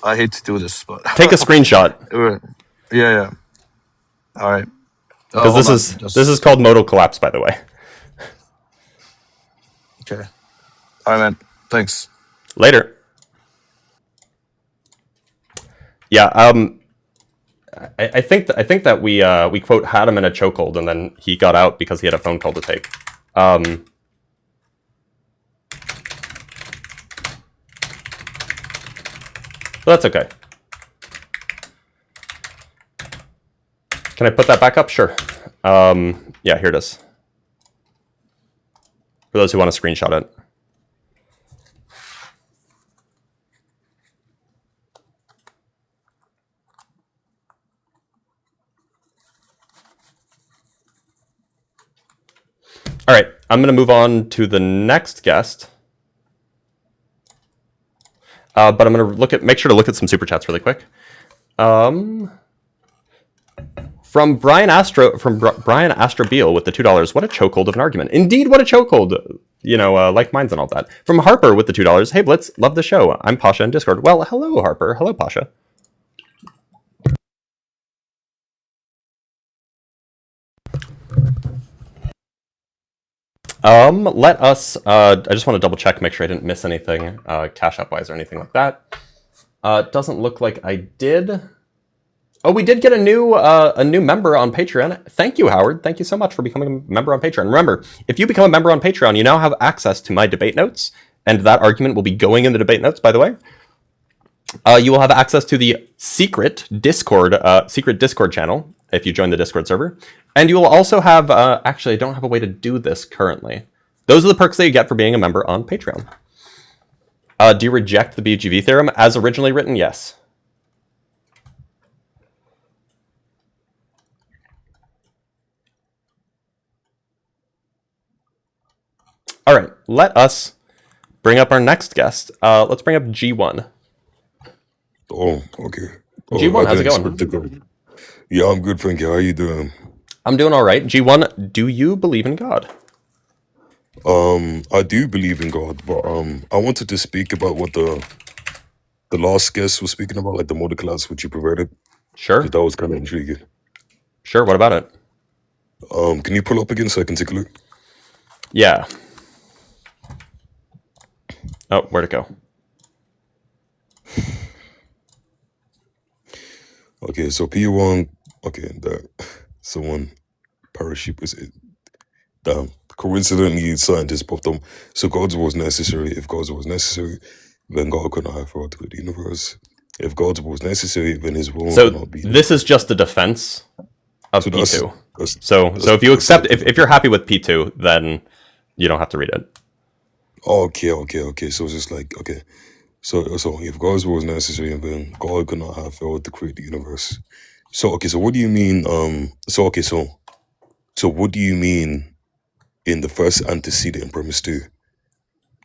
I hate to do this, but Take a screenshot. Yeah. All right. Because this is called modal collapse, by the way. Okay. All right, man. Thanks. Later. Yeah. I think that we quote had him in a chokehold, and then he got out because he had a phone call to take. But that's okay. Can I put that back up? Sure. Yeah, here it is. For those who want to screenshot it. All right, I'm going to move on to the next guest. But I'm going to make sure to look at some super chats really quick. From Brian Astrobeal with the $2. What a chokehold of an argument. Indeed, what a chokehold. Like minds and all that. From Harper with the $2. Hey, Blitz, love the show. I'm Pasha in Discord. Well, hello, Harper. Hello, Pasha. Let us, I just want to double check, make sure I didn't miss anything, Cash App wise or anything like that. It doesn't look like I did. Oh, we did get a new member on Patreon. Thank you, Howard. Thank you so much for becoming a member on Patreon. Remember, if you become a member on Patreon, you now have access to my debate notes, and that argument will be going in the debate notes, by the way. You will have access to the secret Discord channel if you join the Discord server. And you will also have, actually, I don't have a way to do this currently. Those are the perks that you get for being a member on Patreon. Do you reject the BGV theorem as originally written? Yes. All right, let us bring up our next guest. Let's bring up G1. Oh, okay. G1, how's it going? Yeah, I'm good, thank you. How are you doing? I'm doing all right. G1, do you believe in God? I do believe in God, but I wanted to speak about what the last guest was speaking about, like the model class which you provided. Sure. That was kind of intriguing. Sure, what about it? Can you pull up again so I can take a look? Yeah. Oh, where'd it go? Okay, so P1, okay, someone parachute was it. Coincidentally, scientists popped up. So God's will was necessary. If God's will was necessary, then God could not have brought to the universe. If God's will was necessary, then His will so would not be. This is just the defense of So P2. So if you accept, if you're happy with P2, then you don't have to read it. Okay. So it's just like, okay. So if God's will was necessary, then God could not have failed to create the universe. So okay, so what do you mean? So what do you mean in the first antecedent in premise 2?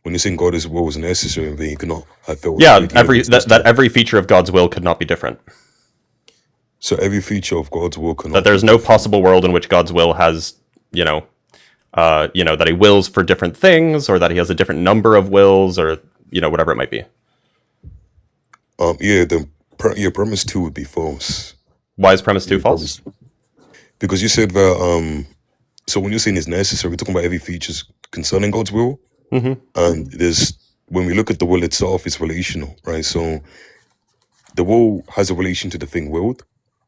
When you're saying God's will was necessary, then He could not have failed. Yeah, every feature of God's will could not be different. So every feature of God's will cannot. That there's no possible world in which God's will has, that He wills for different things, or that He has a different number of wills, or whatever it might be. Yeah, then your premise 2 would be false. Why is premise 2 false? Because you said that so when you're saying it's necessary, we're talking about every features concerning God's will, and when we look at the will itself, it's relational, right? So the will has a relation to the thing willed,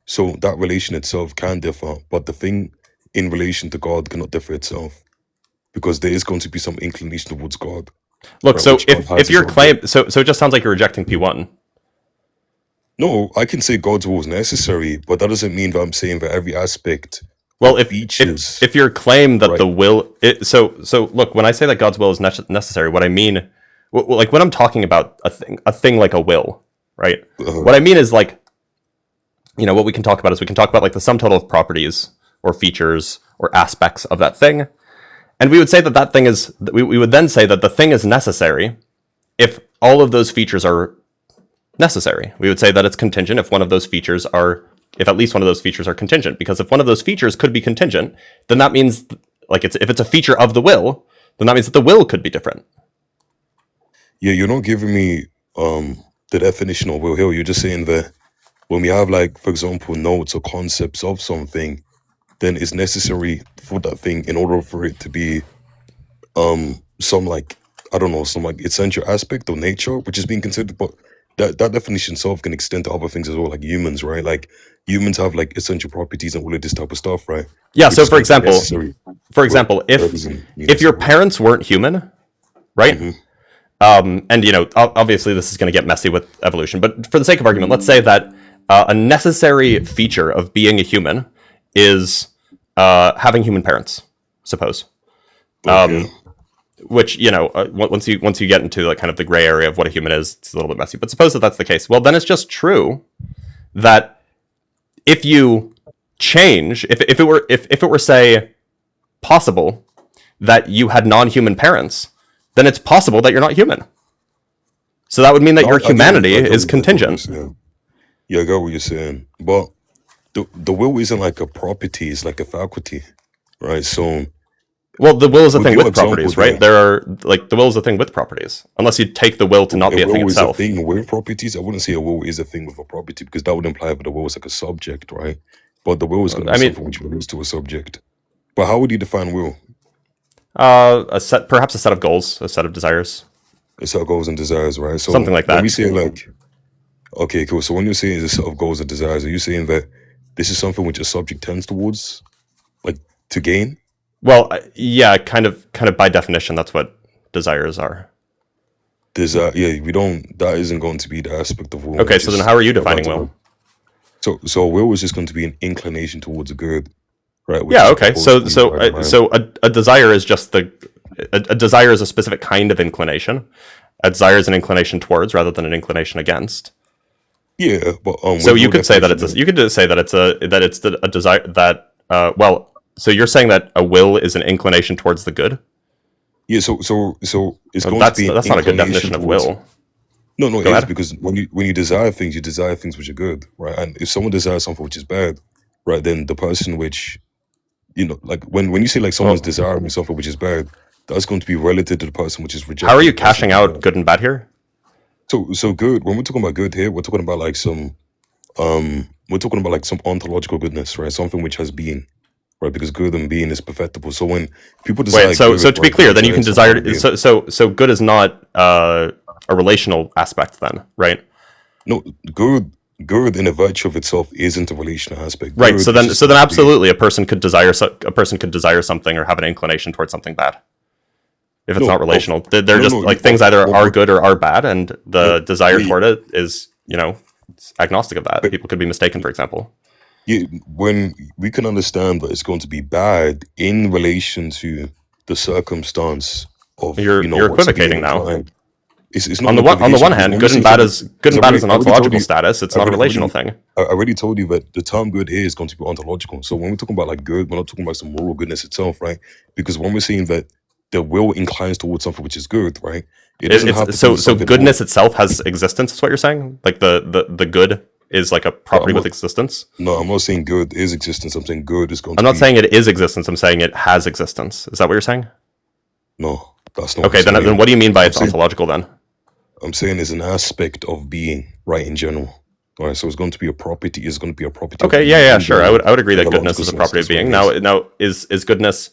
so that relation itself can differ, but the thing in relation to God cannot differ itself, because there is going to be some inclination towards God. Look, right, so if your claim, so it just sounds like you're rejecting P1. No, I can say God's will is necessary, but that doesn't mean that I'm saying that every aspect. Well, if your claim that the will, so look, when I say that God's will is necessary, what I mean, like when I'm talking about a thing like a will, right? What I mean is like, what we can talk about is we can talk about like the sum total of properties or features or aspects of that thing, and we would say that thing is, we would then say that the thing is necessary if all of those features are necessary. We would say that it's contingent if one of those features are, if at least one of those features are contingent, because if one of those features could be contingent, then that means, like, if it's a feature of the will, then that means that the will could be different. Yeah, you're not giving me the definition of will here, you're just saying that when we have, like, for example, notes or concepts of something, then it's necessary for that thing in order for it to be some, like, I don't know, some, like, essential aspect of nature which is being considered. But that definition itself can extend to other things as well, like humans, right? Like humans have, like, essential properties and all of this type of stuff, right? Yeah. Which So is for going to be example, necessary. if Doesn't mean if your necessary. parents weren't human, right? Mhm. And obviously this is going to get messy with evolution, but for the sake of argument, let's say that a necessary feature of being a human is having human parents. Suppose, Okay. which once you get into like kind of the gray area of what a human is, it's a little bit messy. But suppose that that's the case. Well, then it's just true that if you change, if it were say possible that you had non-human parents, then it's possible that you're not human. So that would mean that No, your I get what humanity is I get what you're contingent. saying. Yeah, I get what you're saying. But the will isn't like a property, it's like a faculty, right? So Well, the will is a with thing your with example properties, right? there, There are like the will is a thing with properties. Unless you take the will to not a be a thing will is a itself. thing with properties. I wouldn't say a will is a thing with a property because that would imply that the will is like a subject, right? But the will is going to I be mean, something which relates to a subject. But how would you define will? perhaps a set of goals, a set of desires, A set of goals and desires, right? So something like when we that. say like, okay, cool. So when you're saying it's a set of goals and desires, are you saying that this is something which a subject tends towards, like, to gain? Well, yeah, kind of by definition, that's what desires are. Yeah, we don't. That isn't going to be the aspect of will. Okay, Which so then is how are you what I'm about defining to will? So will is just going to be an inclination towards good, right? Which Yeah, is okay. opposed to being right or wrong. So a desire is just a desire is a specific kind of inclination. A desire is an inclination towards rather than an inclination against. Yeah, but So with you no could say that definition, you could say that it's a desire that well. So you're saying that a will is an inclination towards the good? yeah. So it's Well, going to be an that's not a good inclination definition of towards. will. No, it Go is ahead. because when you desire things which are good, right? And if someone desires something which is bad, right, then the person which like when you say like someone's Well, desiring something which is bad, that's going to be relative to the person which is how are rejecting you the person cashing which is out bad. good and bad here? So good. When we're talking about good here, we're talking about like some ontological goodness, right? Something which has being, right? Because good and being is perfectible. So when people Wait, desire so good, to be right, they clear, then you desire can something with desire being. so good is not a relational aspect then, right? No, good in a virtue of itself isn't a relational aspect. Right. Good is just So then going to be. absolutely a person could desire something or have an inclination towards something bad. If it's not No, relational, they're just no. like things either are good or are bad, and the desire Yeah, toward it is it's agnostic of that. but People could be mistaken, for example. yeah, when we can understand that it's going to be bad in relation to the circumstance of You're what's being equivocating now. inclined. It's not an On the equivocation one because hand, when we good say and bad something, is because an I already told ontological you, status. It's I not a already, relational thing. I already told you that the term good here is going to be ontological. So when we're talking about like good, we're not talking about some moral goodness itself, right? Because when we're saying that the will inclines towards something which is good, right? It doesn't have to be So something goodness moral. itself has existence. Is what you're saying? Like the good is like a No, property with existence. I'm not saying good is existence. I'm saying good is going I'm to not be. saying it is existence. I'm saying it has existence. Is that what you're saying? No, that's not what Okay, I'm then saying. what do you mean by I'm it's saying ontological then? I'm saying it's an aspect of being, right, in general. All right, so it's going to be a property. It's going to be a property of Okay, being yeah, in sure. general, I would agree in that a goodness logical is a sense. property of That's what being. it is. Now is goodness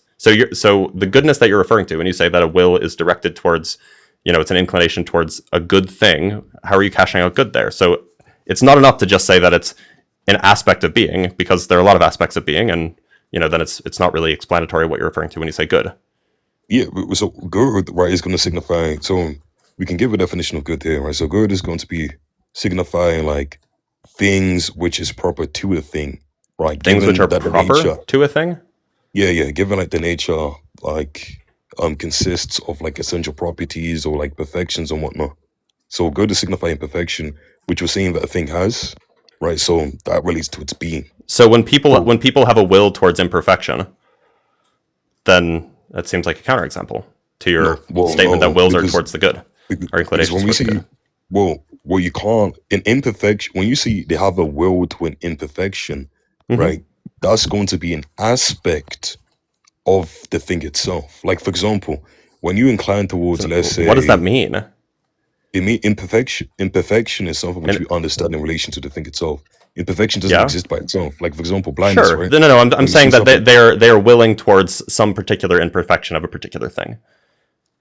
so the goodness that you're referring to when you say that a will is directed towards, it's an inclination towards a good thing. How are you cashing out good there? So it's not enough to just say that it's an aspect of being, because there are a lot of aspects of being, and then it's not really explanatory what you're referring to when you say good. Yeah, so good, right, is going to signify. So we can give a definition of good here, right? So good is going to be signifying like things which is proper to a thing, right? Things which Given are that the proper nature, to a thing. given like the nature, like consists of like essential properties or like perfections and whatnot. So good is signifying perfection, which we're saying that a thing has, right? So that relates to its being. So So when people have a will towards imperfection, then that seems like a counterexample to your statement that no, wills are towards the good, or because inclinations when we towards the see, good. you can't in imperfection. When you see they have a will to an imperfection, Hmm. right? That's going to be an aspect of the thing itself. Like for example, when you incline towards, So let's what does that say, mean? It mean imperfection. Imperfection is something which And we understand in relation to the thing itself. Imperfection doesn't yeah, exist by itself. Like for example, blindness, sure. right? No. I'm When you saying see that something, they're willing towards some particular imperfection of a particular thing,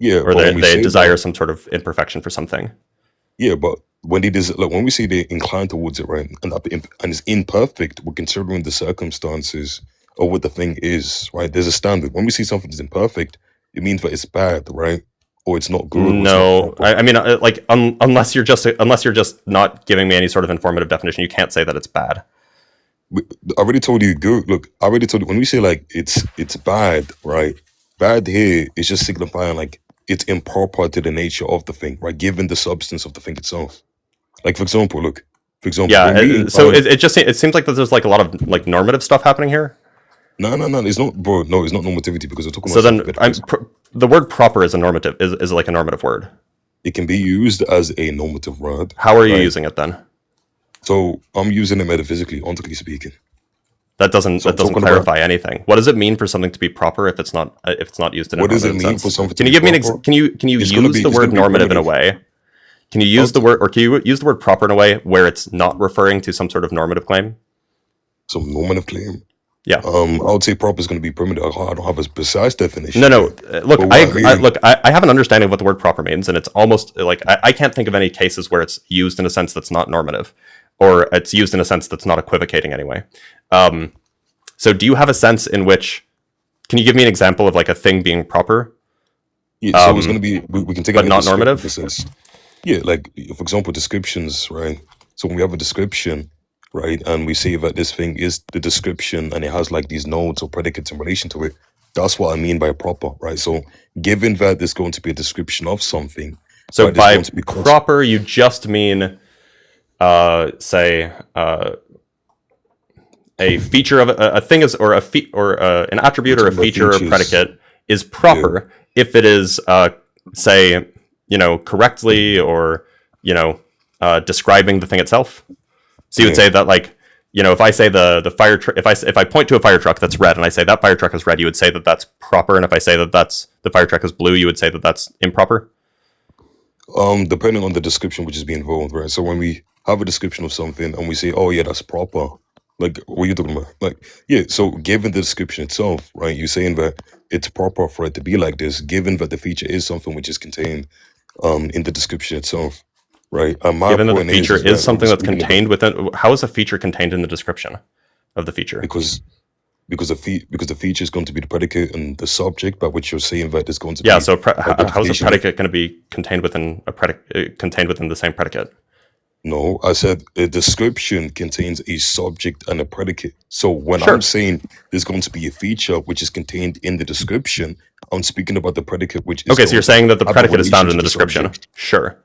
yeah. or But when we they say desire that, some sort of imperfection for something. yeah, but when it is like when we say they incline towards it, right, and and it's imperfect, we're considering the circumstances of what the thing is, right? There's a standard. When we see something is imperfect, it means that it's bad, right? Or it's not good, or it's not No, proper. I mean, like unless you're just not giving me any sort of informative definition, you can't say that it's bad. We- I already told you good. Look, I already told you when we say like it's bad, right? Bad here is just signifying like it's improper to the nature of the thing, right? Given the substance of the thing itself. Like for example, look, for example, Yeah. when we So incline, it seems like that there's like a lot of like normative stuff happening here. no, it's not, bro. No, it's not normativity because we're talking So about then something metaphysical. the word proper is a normative is like a normative word. It can be used as a normative word, How are you right? using it then? So I'm using it metaphysically, ontologically speaking. That doesn't So I'm talking about clarify anything. What does it mean for something to be proper if it's not used in a what does it normative mean sense? for something to Can you be give me proper? can you It's gonna use be the word normative in a primitive. way? Can you How use the word or can you use the word proper in a way where it's not referring to some sort of normative claim? some normative claim. Yeah. I would say proper is going to be primitive. I don't have a precise definition No. yet. Look, But I what I agree. mean, Look, I have an understanding of what the word proper means, and it's almost like I can't think of any cases where it's used in a sense that's not normative, or it's used in a sense that's not equivocating anyway. So, do you have a sense in which? Can you give me an example of like a thing being proper, yeah, so it's going to be, we can take it but in a not descriptive normative? sense. Yeah, like, for example, descriptions, right? So when we have a description, right, and we say that this thing is the description and it has like these nodes or predicates in relation to it, that's what I mean by proper, right? So given that there's going to be a description of something, So, right, there's by going to be proper, you just mean, say, a feature of a thing is, or an attribute we're or a talking about feature or features. predicate is Yeah, proper if it is, say, correctly or describing the thing itself. So you would yeah. say that like if I say the fire truck, if I point to a fire truck that's red and I say that fire truck is red, you would say that that's proper, and if I say that that's the fire truck is blue, you would say that that's improper. Depending on the description which is being involved, right? So when we have a description of something and we say, oh yeah, that's proper, like what are you talking about? Like, yeah, so given the description itself, right, you're saying that it's proper for it to be like this, given that the feature is something which is contained in the description itself, right? And my Given that the point feature is is that when we're something that's speaking about contained within, how is a feature contained in the description of the feature? because because the feature is going to be the predicate and the subject by which you're saying that there's going to Yeah. be So how is a identification of. predicate going to be contained within a predicate contained within the same predicate? No, I said a description contains a subject and a predicate. So when I'm Sure. saying there's going to be a feature which is contained in the description, I'm speaking about the predicate which is Okay. So going you're to saying that the have a predicate is relation found in to the the description. subject. Sure.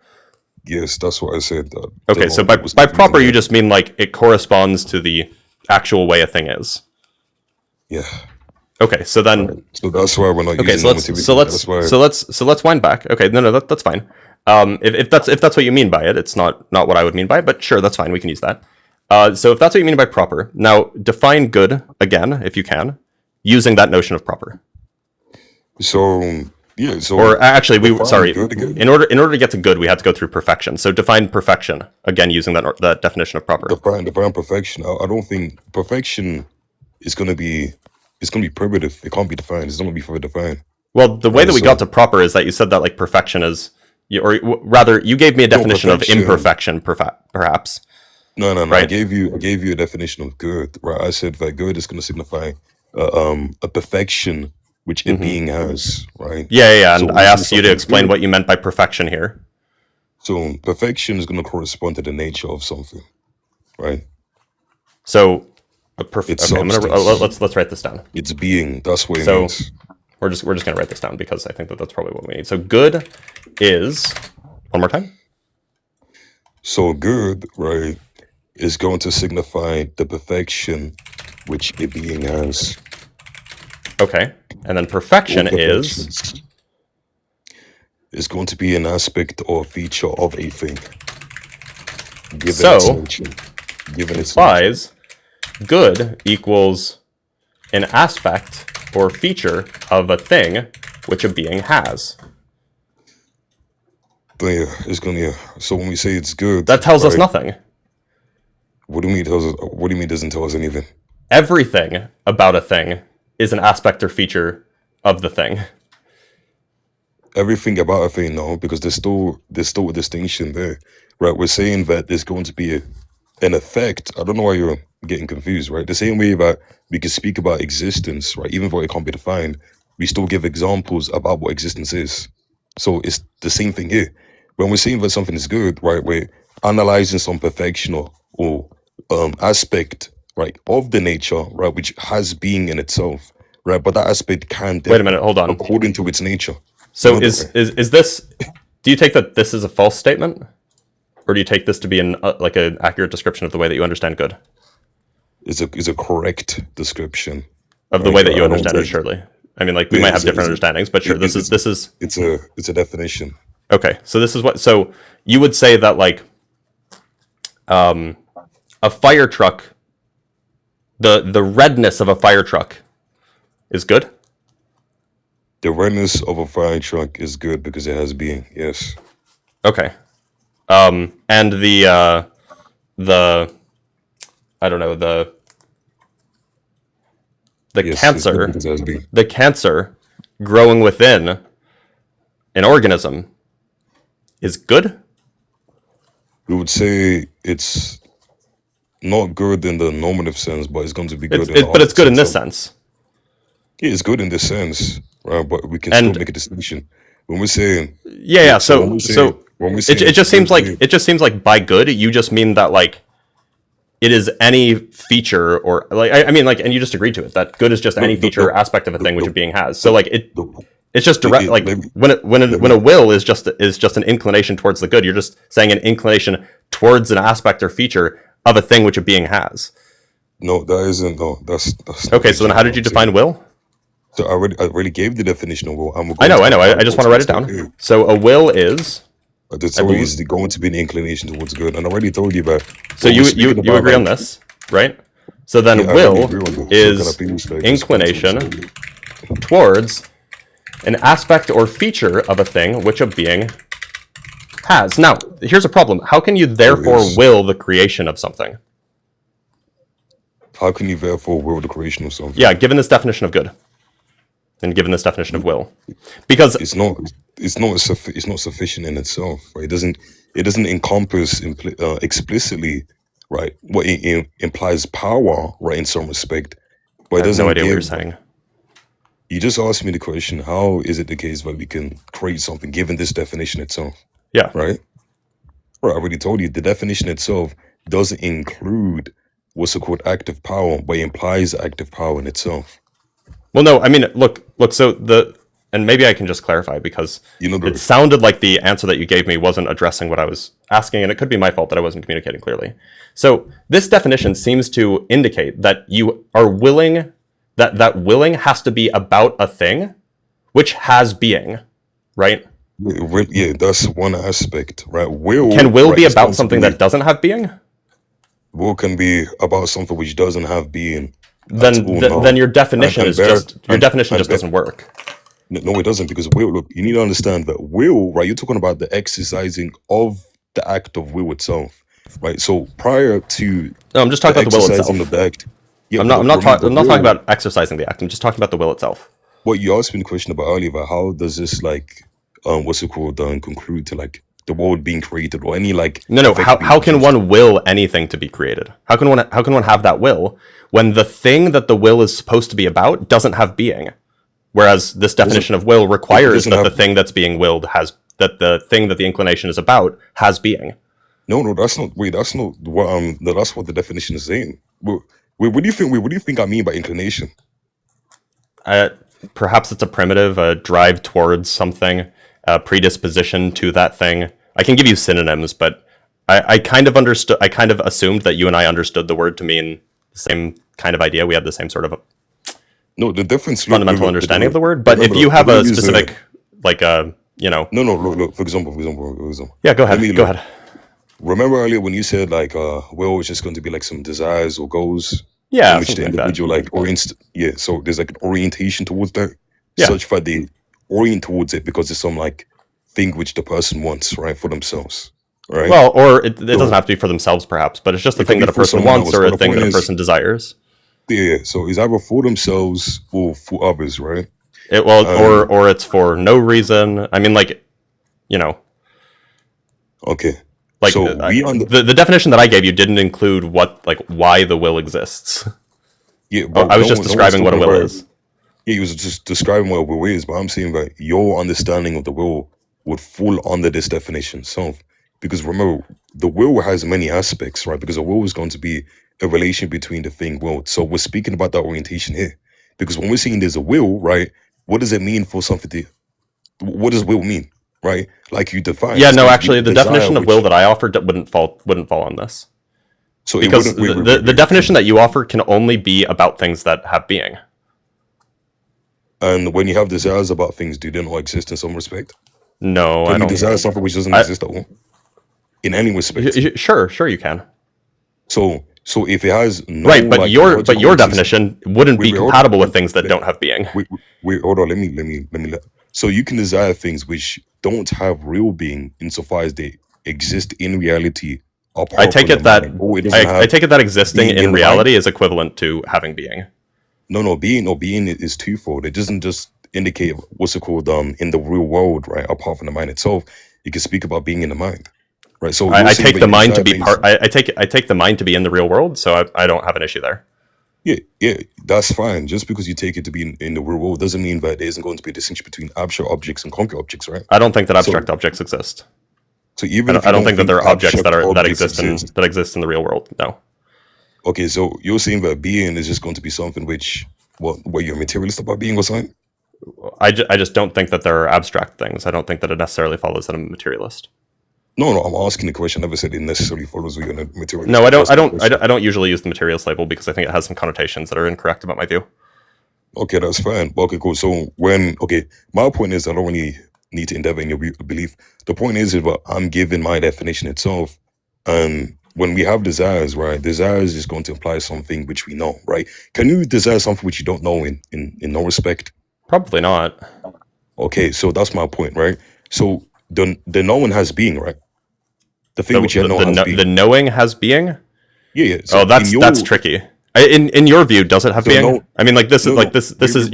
Yes, that's what I said. I don't Okay. know So what was by confusing proper, you there. just mean like it corresponds to the actual way a thing is. Yeah, Okay. So then right. So that's why we're not okay, using so normativity. That's why. let's wind back. Okay, no, that's fine. If that's what you mean by it, it's not what I would mean by it, but sure, that's fine. We can use that. So if that's what you mean by proper, now define good again, if you can, using that notion of proper. So yeah, so Or actually, define good again. in order to get to good, we had to go through perfection. So define perfection again using that definition of proper. Define perfection. I don't think perfection is gonna be. It's gonna be primitive. It can't be defined. It's not gonna be further defined. Well, the way Right. that we So got to proper is that you said that like perfection is, rather, you gave me a no definition of perfection. imperfection, perhaps, No. I right? gave you a definition of good. Right. I said that good is gonna signify a perfection which a Mm-hmm. being has. Right. Yeah, So and when I we say asked you to something is explain good, what you meant by perfection here. so perfection is gonna correspond to the nature of something. Right. So, It's okay, substance. let's write this down. It's being. That's what it So means. we're just gonna write this down because I think that that's probably what we need. So good is one more time. So good, right, is going to signify the perfection which a being has. Okay, and then All perfection is perfections is going to be an aspect or feature of a thing, given its so nature. Given its nature. implies good equals an aspect or feature of a thing which a being has. But yeah, it's gonna. Yeah. So when we say it's good, That tells us right? nothing. What do you mean? Tells us, what do you mean doesn't tell us anything? Everything about a thing is an aspect or feature of the thing. Everything about a thing, no, because there's still a distinction there, right? We're saying that there's going to be an effect. I don't know why you're getting confused, right? The same way that we can speak about existence, right? Even though it can't be defined, we still give examples about what existence is. So it's the same thing here. When we're saying that something is good, right, we're analyzing some perfection or aspect, right, of the nature, right, which has being in itself, right? But that aspect can Wait a differ minute, hold on. according to its nature. So No, is this? Do you take that this is a false statement, or do you take this to be an accurate description of the way that you understand good, is a correct description of the right? way that you I don't understand it? take Surely, I mean, like we yeah, might have different understandings, but sure, this is it's a definition. okay. So this is what. So you would say that like a fire truck, the redness of a fire truck, is good. The redness of a fire truck is good because it has being. Yes. Okay. And the I don't know the Yes. It's good cancer because it has being. the cancer growing within an organism is good. We would say it's not good in the normative sense, but it's going to be good in the But it's good in this sense. sense. Yeah, it's good in this sense, right? But we can And still make a distinction when we're saying yeah. So when So we say when we say it just seems like by good you just mean that like it is any feature or like I mean like and you just agreed to it that good is just any feature or aspect of a thing which a being has. So like it's just direct like when a will is just an inclination towards the good. You're just saying an inclination towards an aspect or feature of a thing which a being has. no, that isn't. No, that's Okay, so then how did you define will? So I already gave the definition of will. And we're I going know. to I just want to write it down. So a will is. There's always going to be an inclination towards good, and I already told you that. So you agree on this, right? So then Yeah, I will really agree on this. is So can I please, like, inclination respond towards an aspect or feature of a thing which a being has. Now, here's a problem. How can you therefore is. will the creation of something? How can you therefore will the creation of something? Yeah, given this definition of good, and given this definition of will, because It's not. It's not sufficient in itself. Right? It doesn't encompass explicitly, right? What it implies power, right? In some respect, but I it have doesn't no idea what you're give. saying. You just asked me the question: how is it the case that we can create something given this definition itself? Yeah. Right? Right. I already told you the definition itself doesn't include what's called active power, but it implies active power in itself. Well, no, I mean, look. So and maybe I can just clarify because You know, it sounded like the answer that you gave me wasn't addressing what I was asking, and it could be my fault that I wasn't communicating clearly. So this definition seems to indicate that you are willing, that willing has to be about a thing which has being, right? yeah, that's one aspect, right? Will Can will right, be is about going to something be- that doesn't have being? will can be about something which doesn't have being. Then your definition And is bear- just your and- definition and just bear- doesn't work. No, it doesn't, because will. Look, you need to understand that will, right? You're talking about the exercising of the act of will itself, right? So prior to No, I'm just talking about the will exercising itself. of the act, yeah, I'm but not remember, I'm not will- talking about exercising the act. I'm just talking about the will itself. what you asked me the question about earlier. About how does this like what's it called conclude to like the world being created or any like No. effect being How can produced? one will anything to be created? How can one have that will when the thing that the will is supposed to be about doesn't have being? Whereas this definition of will requires doesn't that the have- thing that's being willed has that the thing that the inclination is about has being. No, that's not. Wait, that's not what no, that's what the definition is saying. Wait, what do you think? Wait, what do you think I mean by inclination? Perhaps it's a primitive, a drive towards something, a predisposition to that thing. I can give you synonyms, but I kind of understood. I kind of assumed that you and I understood the word to mean the same kind of idea. We had the same sort of No, the difference. fundamental understanding of the word. But if you have a specific, like you know, No, look. For example. yeah, go ahead. Let me Go look. ahead. Remember earlier when you said like will is just going to be like some desires or goals Yeah, in which the something like that. individual like yeah. So there's like an orientation towards that, Yeah. such that they orient towards it because there's some like thing which the person wants, right, for themselves, right? Well, or it doesn't So have to be for themselves, perhaps, but it's just a it could thing be that a for person someone wants else, or but a the thing point that a is, person desires. yeah. So it's either for themselves or for others, right? Or it's for no reason. I mean, like, you know, Okay. like So we the definition that I gave you didn't include why the will exists. yeah, I but was just no one's describing what a talking will about. is. Yeah, he was just describing what a will is, but I'm saying that your understanding of the will would fall under this definition. So, because remember, the will has many aspects, right? Because a will is going to be a relation between the thing willed. So we're speaking about that orientation here. Because when we're saying there's a will, right? What does it mean for something to? What does will mean, right? Like you define, Yeah, it's no, going to be actually, a the desire, definition of will which that I offered wouldn't fall on this, so it because wouldn't. Wait, the definition that you offer can only be about things that have being. And when you have desires about things, do they not exist in some respect? No, I Can you don't. desire something which doesn't I exist at all in any respect? sure you can. So if it has no Right, but like your logical existence, definition wouldn't be hold on, compatible with things that don't have being. wait, hold on. So you can desire things which don't have real being insofar as they exist in reality I apart take from the it that mind. Or it doesn't I have take it that existing being in in the mind. reality is equivalent to having being. No, being is twofold. It doesn't just indicate what's it called in the real world, right? Apart from the mind itself, you can speak about being in the mind, right? So you're I saying take that the you mind to desire be things. I take the mind to be in the real world, so I don't have an issue there. Yeah, that's fine. Just because you take it to be in the real world doesn't mean that there isn't going to be a distinction between abstract objects and concrete objects, right? I don't think that abstract So, objects exist. so even if I you don't don't think that think there are objects abstract that objects exist, exist in the real world. No, okay, so you're saying that being is just going to be something which, what you're a materialist about being or something? I just don't think that there are abstract things. I don't think that it necessarily follows that I'm a materialist. No, I'm asking the question. I never said it necessarily follows you're a materialist. No, I'm asking the I question. don't usually use the materialist label because I think it has some connotations that are incorrect about my view. Okay, that's fine. Okay, cool. So my point is I don't really need to endeavor in your belief. The point is that I'm giving my definition itself. And when we have desires, right, desires is going to imply something which we know, right? Can you desire something which you don't know in no respect? Probably not. Okay, so that's my point, right? So the knowing has being, right? The thing which you know has The being. knowing has being. Yeah. Oh, So in your that's tricky. In your view, does it have so being? no I mean, like this is no this is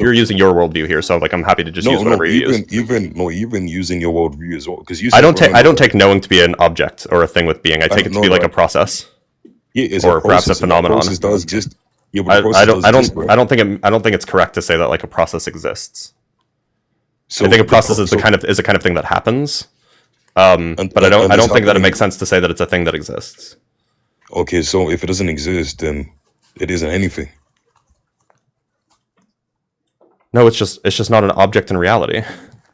you're using your worldview here, so like I'm happy to just use whatever you use. even using your worldview as well, because you I said don't take knowing to be an object or a thing with being. I take it to no be like no a process yeah, it's a or perhaps a process, and that phenomenon. process does exist. Yeah, but the process does exist, bro. I don't think it's correct to say that like a process exists. So I think a the process pro- is the so kind of thing that happens. and But I and this don't think that it happening. makes sense to say that it's a thing that exists. Okay, so if it doesn't exist, then it isn't anything. No, it's just not an object in reality.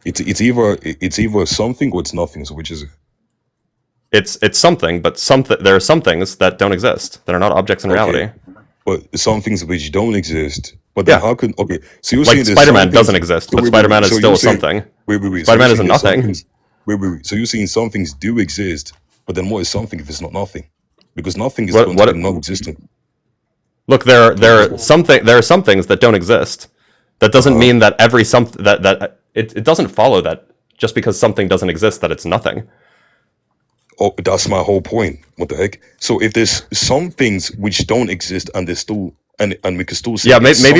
It's either something or it's nothing. So which is it? It's something, but there are some things that don't exist that are not objects in Okay, reality. but some things which don't exist. But then Yeah, how can okay? So you're like saying there's some Spider-Man things. doesn't exist, So but wait, Spider-Man is So still you're a saying something. So you're Spider-Man is a saying there's some nothing. things. So you're saying some things do exist, but then what is something if it's not nothing? Because nothing is going to be What? non-existent. Look, there are some things that don't exist. That doesn't mean that it doesn't follow that just because something doesn't exist that it's nothing. Oh, that's my whole point. What the heck? So if there's some things which don't exist and there's still and we can still say Yeah, it's something.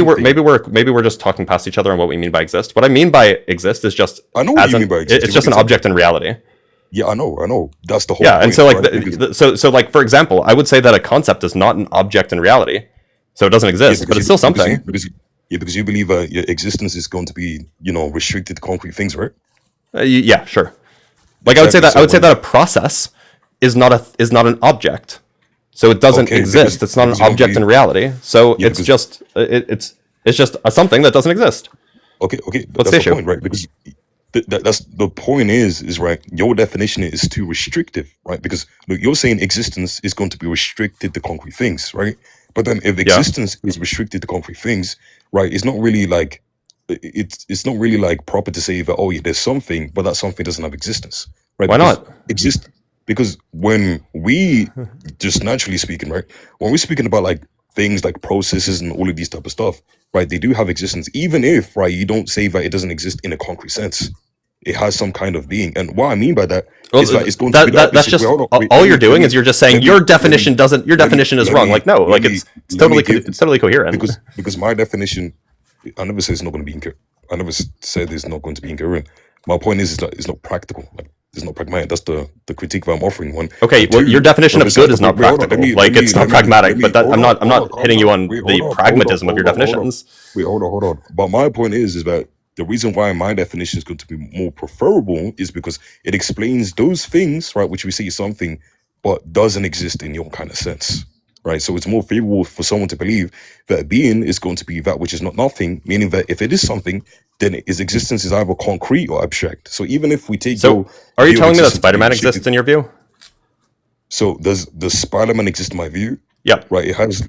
maybe we're just talking past each other on what we mean by exist. What I mean by exist is just I know what you mean by exist. it's just an object in reality. Yeah, I know. That's the whole Yeah, point, and so like right? Because so like for example, I would say that a concept is not an object in reality, so it doesn't exist, but it's still something. because you believe your existence is going to be restricted to concrete things, right? Yeah, sure. Like Exactly. I would say that a process is not an object, so it doesn't Okay, exist. It's not an because you don't object in believe. reality, so Yeah, it's because just it's just a something that doesn't exist. okay, What's that's the the issue? point, right? Because that's the point is right. Your definition is too restrictive, right? Because look, you're saying existence is going to be restricted to concrete things, right? But then if Yeah. existence is restricted to concrete things, right, it's not really like it's not really like proper to say that oh yeah, there's something, but that something doesn't have existence, right? Why Because not? because when we just naturally speaking, right, when we're speaking about like things like processes and all of these type of stuff, right, they do have existence, even if right you don't say that it doesn't exist in a concrete sense. it has some kind of being. And what I mean by that Well, is that it's going to be the that's opposite. just Wait, hold on. Wait, all let you're me- doing let is me- you're just saying let me- your let me- definition doesn't. Your let me- definition is let wrong. me- Like no, let like me- it's let totally me give- it's totally coherent. because my definition, I never say it's not going to be incoherent. I never said it's not going to be incoherent. My point is that it's not practical. Like it's not pragmatic. That's the critique that I'm offering. One. Okay, And well, two, your definition of good is not wait, hold on, practical. let Like me- it's not let me- pragmatic. let me- But that, hold I'm on, not. I'm hold not on, hitting calm you down. on Wait, the hold on, pragmatism of your hold on, hold on. definitions. Wait, hold on. But my point is that the reason why my definition is going to be more preferable is because it explains those things, right, which we see is something, but doesn't exist in your kind of sense, right? So it's more favorable for someone to believe that a being is going to be that which is not nothing, meaning that if it is something, then its existence is either concrete or abstract. So even if we take So, your are you view of telling me that existence to be Spider-Man restricted- exists in your view? So does Spider-Man exist in my view? Yep. Right, it has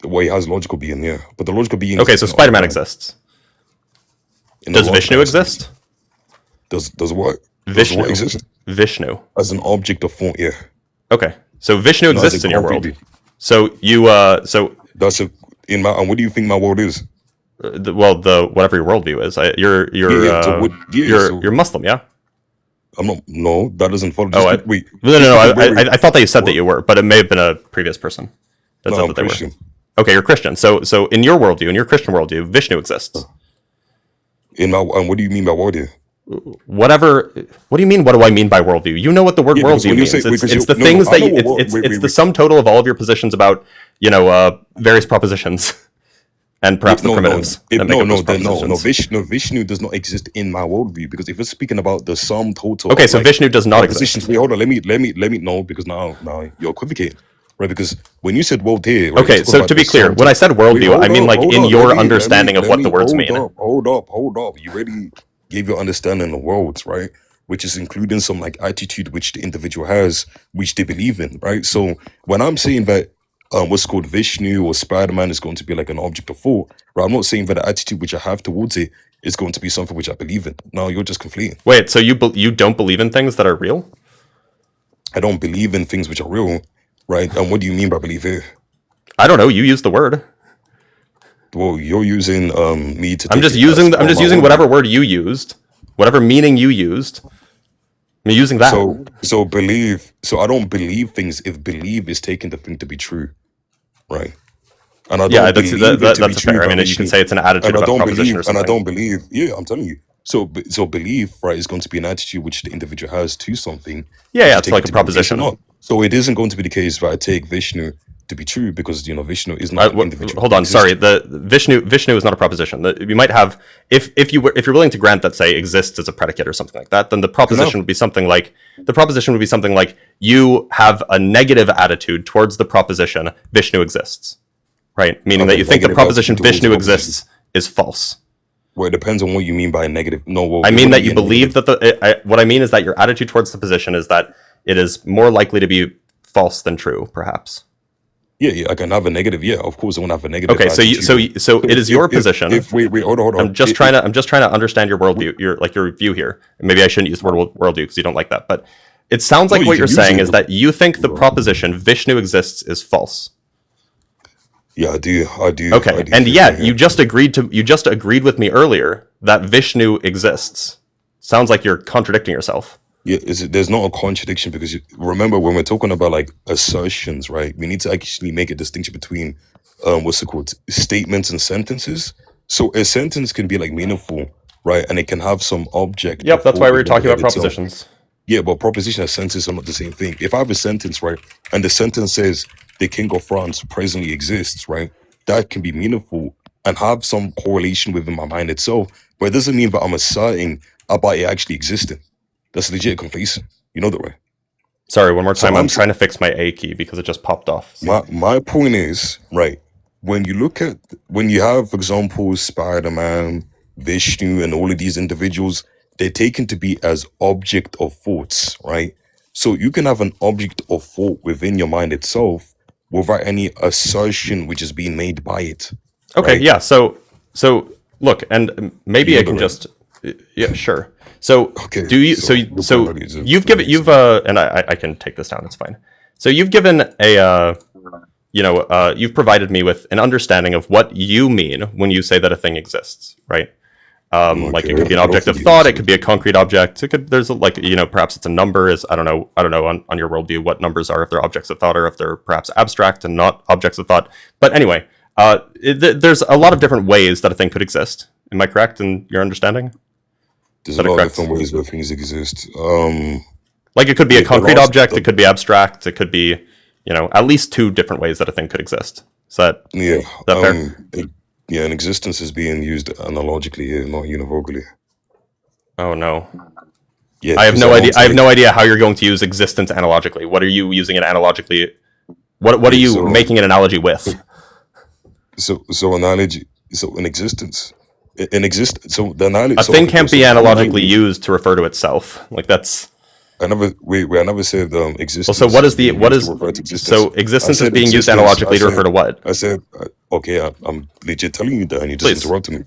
logical being, yeah. But the logical being Okay, exists so in other Spider-Man times. exists. In a Does lot of Vishnu capacities. exist? Does what? Does Vishnu. what exist? Vishnu. As an object of form, yeah. Okay, so Vishnu Not as exists a in your concrete world. being. So you That's a in my and what do you think my world is? the whatever your worldview is. You're so you're Muslim, yeah? I'm not. No, that doesn't follow. Oh, Just wait. no. just because- wait. I thought that you said that you were, but it may have been a previous person that No, said I'm that they Christian. were. Okay, you're Christian. So in your worldview, in your Christian worldview, Vishnu exists. In my and what do you mean by world here? Whatever. What do you mean? What do I mean by worldview? You know what the word Yeah, because worldview when you means. say- It's because the no, things I that know you, what wor- it's wait, the wait. sum total of all of your positions about various propositions and perhaps the primitives. that make up those propositions. Vishnu does not exist in my worldview because if we're speaking about the sum total. Okay, of, so like, Vishnu does not propositions- exist. Wait, hold on. Let me know because now you're equivocating, right? Because when you said world here, right, Okay, you're talking so about to be the clear, sum when I said worldview, Wait, I mean like hold in on, your let me- understanding of what the words mean. Hold up. You already gave your understanding of worlds, right? Which is including some like attitude which the individual has, which they believe in, right? So when I'm saying that what's called Vishnu or Spider-Man is going to be like an object of thought, right? I'm not saying that the attitude which I have towards it is going to be something which I believe in. No, you're just conflating. Wait, so you don't believe in things that are real? I don't believe in things which are real, right? And what do you mean by believe here? I don't know. You use the word. Well, you're using me to. I'm take just it using. as I'm just my using worldview. whatever word you used, whatever meaning you used. I'm using that. So believe. So I don't believe things if believe is taking the thing to be true, right? And I don't Yeah, believe that's it to be that's true. fair. I by mean, you Vishnu. can say it's an attitude And I about don't proposition believe. or And I something. don't believe. Yeah, I'm telling you. So belief, right, is going to be an attitude which the individual has to something. Yeah, which yeah, you it's take like it a to be the case or proposition. not. So it isn't going to be the case that I take Vishnu to be true because Vishnu is not an individual. Hold on, sorry. The Vishnu is not a proposition. You might have if you're willing to grant that say exists as a predicate or something like that, then the proposition would be something like you have a negative attitude towards the proposition Vishnu exists, right? Meaning Okay, that you think the negative proposition attitude towards Vishnu the proposition. exists is false. Well, it depends on what you mean by negative. No, well, I it mean wouldn't that be you a believe negative. that what I mean is that your attitude towards the position is that it is more likely to be false than true, perhaps. Yeah, I can have a negative. Yeah, of course, I want to have a negative. Okay, so attitude. so it is your position. If wait, hold on. I'm just trying to understand your worldview, your view here. Maybe I shouldn't use the word worldview because you don't like that, but it sounds like No, you what can you're use saying it. is that you think the proposition Vishnu exists is false. Yeah, I do. Okay, I do and think yet that, you just agreed with me earlier that Vishnu exists. Sounds like you're contradicting yourself. Yeah, there's not a contradiction because remember when we're talking about like assertions, right? We need to actually make a distinction between what's it called, statements and sentences. So a sentence can be like meaningful, right? And it can have some object. Yep, that's why we were within talking it about itself. propositions. Yeah, but proposition and sentence are not the same thing. If I have a sentence, right, and the sentence says the King of France presently exists, right, that can be meaningful and have some correlation within my mind itself, but it doesn't mean that I'm asserting about it actually existing. That's legit conflation. You know that, right? Sorry, one more So time. I'm I'm trying to fix my A key because it just popped off. my point is, right, when you have, for example, Spider-Man, Vishnu, and all of these individuals, they're taken to be as object of thoughts, right? So you can have an object of thought within your mind itself without any assertion which is being made by it. Okay, right? yeah. So look, and maybe You I know can the just yeah, sure. So Okay, do you so so your point is- you've and I can take this down. It's fine. So you've given you've provided me with an understanding of what you mean when you say that a thing exists, right? Like Okay, it could be an I don't object of think it thought, is. it could be a concrete object. It could there's a, like perhaps it's a number. Is I don't know on your worldview what numbers are, if they're objects of thought or if they're perhaps abstract and not objects of thought. But anyway, there's a lot of different ways that a thing could exist. Am I correct in your understanding? There's Is a that lot of correct? different ways where things exist. Like it could be a The concrete last, object, it could be abstract, it could be at least two different ways that a thing could exist. Is that yeah, fair? yeah, an existence is being used analogically here, not univocally. Oh no. Yeah, I have because no I idea. don't I have take. no idea how you're going to use existence analogically. What are you using it analogically? What are Yeah, you making an analogy with? so analogy. So an existence, an exist. So the analogy. A So thing okay, can't so be I'm analogically like, used to refer to itself. Like that's I never wait. I never said well. existence So what is is the being what used to is refer to existence. so I existence is said being used existence. analogically to refer to what? I said okay. I'm legit telling you that, and you just Please. interrupted me.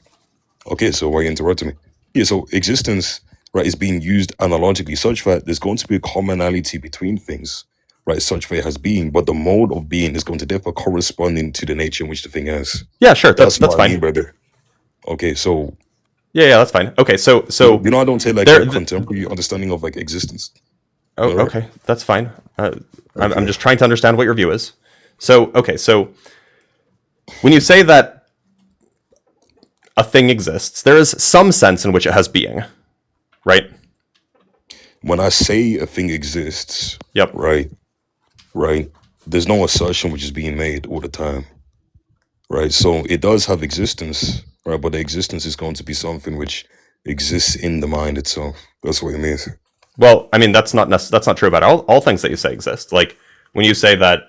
Okay, so why you interrupted me? Yeah, so existence, right, is being used analogically, such that there's going to be a commonality between things, right, such that it has being, but the mode of being is going to differ corresponding to the nature in which the thing has. Yeah, sure. That's That's what I mean fine. by the. Okay, so Yeah, that's fine. Okay, so I don't say like there. a contemporary understanding of like existence. Oh, All right. okay, that's fine. I'm Okay. just trying to understand what your view is. So, okay, so when you say that a thing exists, there is some sense in which it has being, right? When I say a thing exists, Yep. right, there's no assertion which is being made all the time, right? So it does have existence, right? But the existence is going to be something which exists in the mind itself. That's what it means. Well, I mean, that's not true about all things that you say exist. Like when you say that,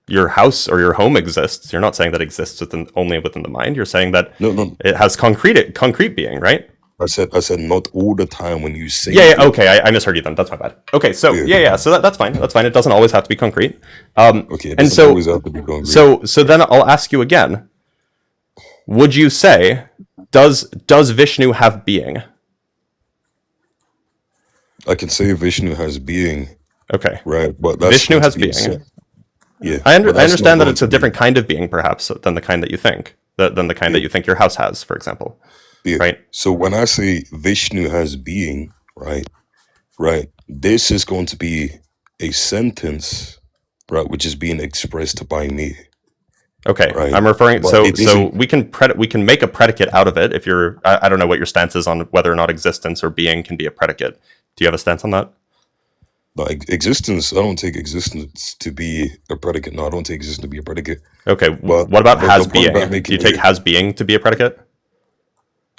your house or your home exists, you're not saying that it exists only within the mind. You're saying that No, it has concrete being, right? I said not all the time when you say Yeah, it. okay, I misheard you then. That's my bad. Okay, so Yeah. so that's fine. That's fine. It doesn't always have to be concrete. Okay, it And doesn't always have to be concrete. so then I'll ask you again. Would you say does Vishnu have being? I can say Vishnu has being, Okay. right? But that's Vishnu going has to be being. yeah. I but that's not understand that going it's to a be different kind of being, perhaps, than the kind that you think, than the kind that you think your house has, for example. yeah. Right? So when I say Vishnu has being, right, this is going to be a sentence, right, which is being expressed by me, Okay. right? I'm referring. But So it isn't. we can make a predicate out of it. If you're, I don't know what your stance is on whether or not existence or being can be a predicate. Do you have a stance on that? Like existence, I don't take existence to be a predicate. No, I don't take existence to be a predicate. Okay. But What about the has point about being? Do making you take it has being to be a predicate?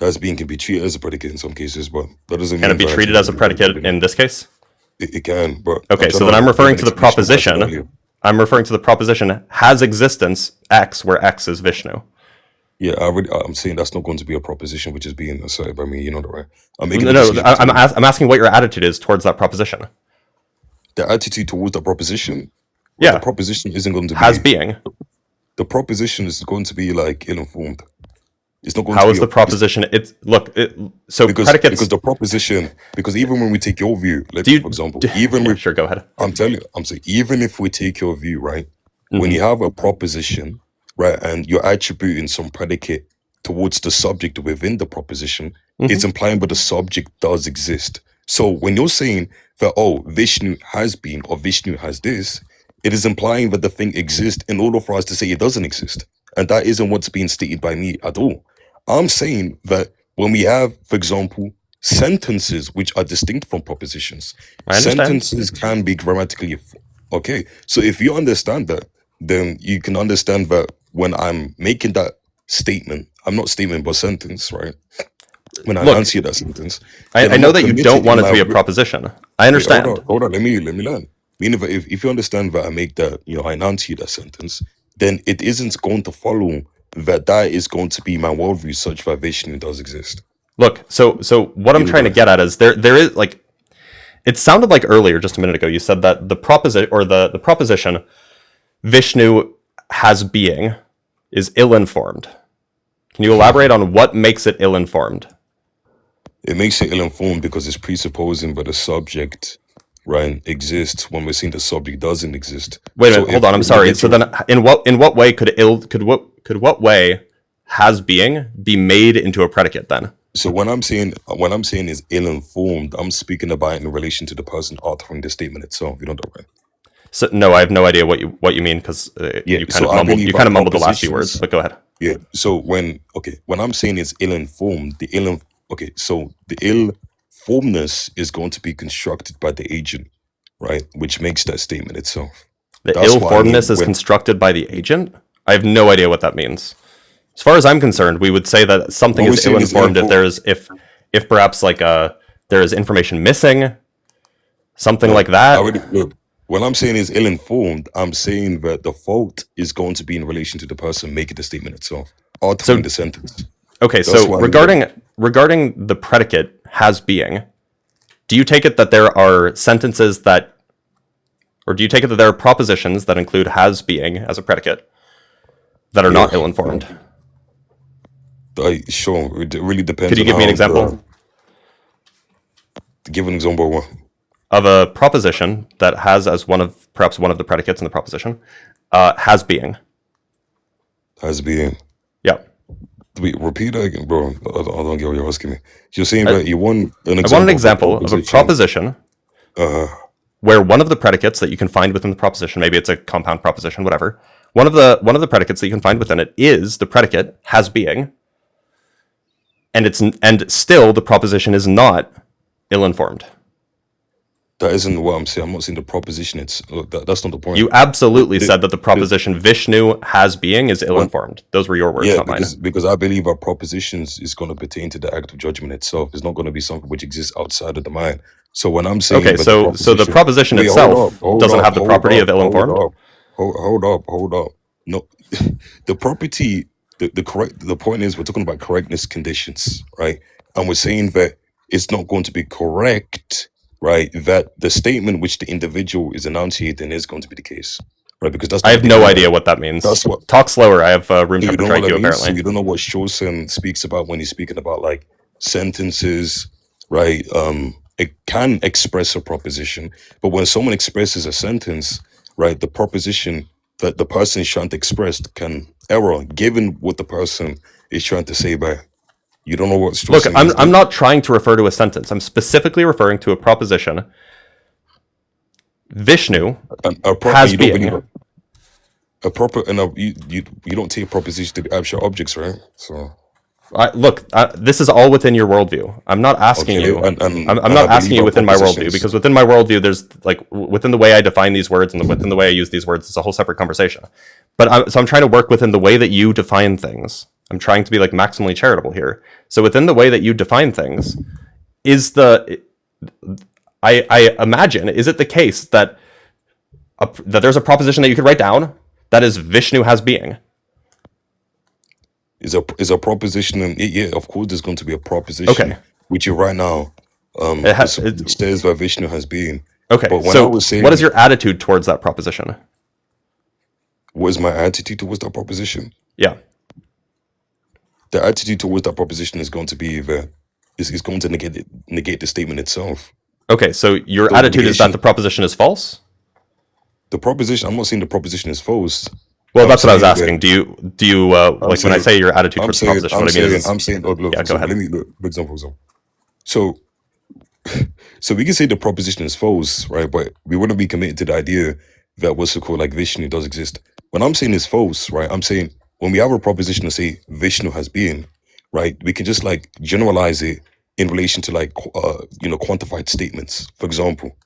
as being can be treated as a predicate in some cases, but that doesn't Can mean it be that I treated take as a it predicate in this case? It can, but Okay, I'm so trying then I'm to give referring an to the explanation of what I said proposition. earlier. I'm referring to the proposition has existence X, where X is Vishnu. Yeah, I'm saying that's not going to be a proposition which is being asserted by me. You know that, right? I'm making No, a no, decision to I'm asking what your attitude is towards that proposition. the attitude towards the proposition. Well, the Yeah, proposition isn't going to has be being. the proposition is going to be like ill-informed. It's not going How to is be the a proposition? So because predicates. the proposition because even when we take your view, like Do you? for example, even Yeah, with sure. Go ahead. I'm telling you, I'm saying even if we take your view, right? When hmm you have a proposition, right, and you're attributing some predicate towards the subject within the proposition, hmm it's implying that the subject does exist. So when you're saying that, oh, Vishnu has been or Vishnu has this, it is implying that the thing exists in order for us to say it doesn't exist. And that isn't what's being stated by me at all. I'm saying that when we have, for example, sentences which are distinct from propositions, I understand. sentences can be grammatically okay. So if you understand that, then you can understand that when I'm making that statement, I'm not statement but sentence, right? When I Look, answer that sentence, I then I'm know not that you committing don't want in it to my be a proposition. I wait, understand. hold on, let me learn. Meaning that if you understand that I make that, I enunciate that sentence, then it isn't going to follow that that is going to be my worldview such that Vishnu does exist. Look, so what I'm You trying to know, get at is there is like it sounded like earlier, just a minute ago, you said that the proposition or the proposition Vishnu has being is ill-informed. Can you elaborate on what makes it ill-informed? it makes it ill-informed because it's presupposing that the subject, right, exists when we're saying the subject doesn't exist. Wait a So minute, hold if on, I'm we sorry. get So to then in what way could what way has being be made into a predicate then? So when I'm saying is ill-informed, I'm speaking about in relation to the person authoring the statement itself. You know that, right? So no, I have no idea what you mean, because Yeah. you kind So of I mumbled believe you our kind of mumbled the last few words. propositions. But go ahead. Yeah. So when I'm saying it's ill-informed, so the ill-formedness is going to be constructed by the agent, right? Which makes that statement itself. The That's what I mean ill-formedness is when constructed by the agent? I have no idea what that means. As far as I'm concerned, we would say that something we're is saying is ill-informed ill-informed. if perhaps like there is information missing, something like No, I that. already look. When I'm saying is ill-informed, I'm saying that the fault is going to be in relation to the person making the statement itself, authoring So the sentence. okay, That's so what I mean. regarding the predicate has being, do you take it that there are sentences that, or do you take it that there are propositions that include has being as a predicate that are not Yeah. ill-informed? Sure. It really depends Could you on give me an how example give an example of what of a proposition that has as perhaps one of the predicates in the proposition has being? has been. Yeah. Wait, repeat that again, bro. I don't get what you're asking me. You're saying I, that you want an I want an example example of a proposition Uh, where one of the predicates that you can find within the proposition, maybe it's a compound proposition, whatever, one of the predicates that you can find within it is the predicate has being, and still the proposition is not ill-informed. that isn't what I'm saying. I'm not saying the proposition. That's not the point. You absolutely The, said that the proposition Vishnu has being is when, ill-informed. Those were your words, yeah, not mine. because I believe our propositions is going to pertain to the act of judgment itself. It's not going to be something which exists outside of the mind. So when I'm saying Okay, that so the proposition wait, itself doesn't have the property of ill-informed? hold up. No, the property, the point is we're talking about correctness conditions, right? And we're saying that it's not going to be correct, right? That the statement which the individual is enunciating is going to be the case, right? Because that's I not have what they no mean idea by what that means. that's what. Talk slower. I have room So you temperature don't know what IQ, that means. So apparently. you don't know what Chosen speaks about when he's speaking about like sentences, right? It can express a proposition, but when someone expresses a sentence, right, the proposition that the person is trying to express can error given what the person is trying to say by. You don't know what Look, Chosen means, I'm then? not trying to refer to a sentence. I'm specifically referring to a proposition. Vishnu A proper has you don't being. believe a proper and you don't take propositions to be abstract objects, right? So Look, this is all within your worldview. I'm not asking okay, you. and I'm I not asking believe you our within my worldview, propositions. because within my worldview, there's like within the way I define these words and within the way I use these words, it's a whole separate conversation. But I'm trying to work within the way that you define things. I'm trying to be like maximally charitable here. So within the way that you define things, is I imagine, is it the case that that there's a proposition that you could write down that is Vishnu has being? Is a proposition, and yeah, of course, there's going to be a proposition Okay. which you right now, which says that Vishnu has been. Okay. But when I So was saying, what is your attitude towards that proposition? what is my attitude towards that proposition? Yeah. The attitude towards that proposition is going to be that is going to negate the statement itself. Okay. So your The attitude is that negation, the proposition is false? the proposition. I'm not saying the proposition is false. Well, I'm that's what I was saying that asking. Do you I'm like when I saying say your attitude I'm towards the saying proposition? What I mean is, I'm saying. Oh, look, yeah. for Go example, ahead. let me look. For example, so so we can say the proposition is false, right? But we wouldn't be committed to the idea that what's it called, like Vishnu does exist. When I'm saying it's false, right? I'm saying when we have a proposition to say Vishnu has being, right? We can just like generalize it in relation to like quantified statements. For example,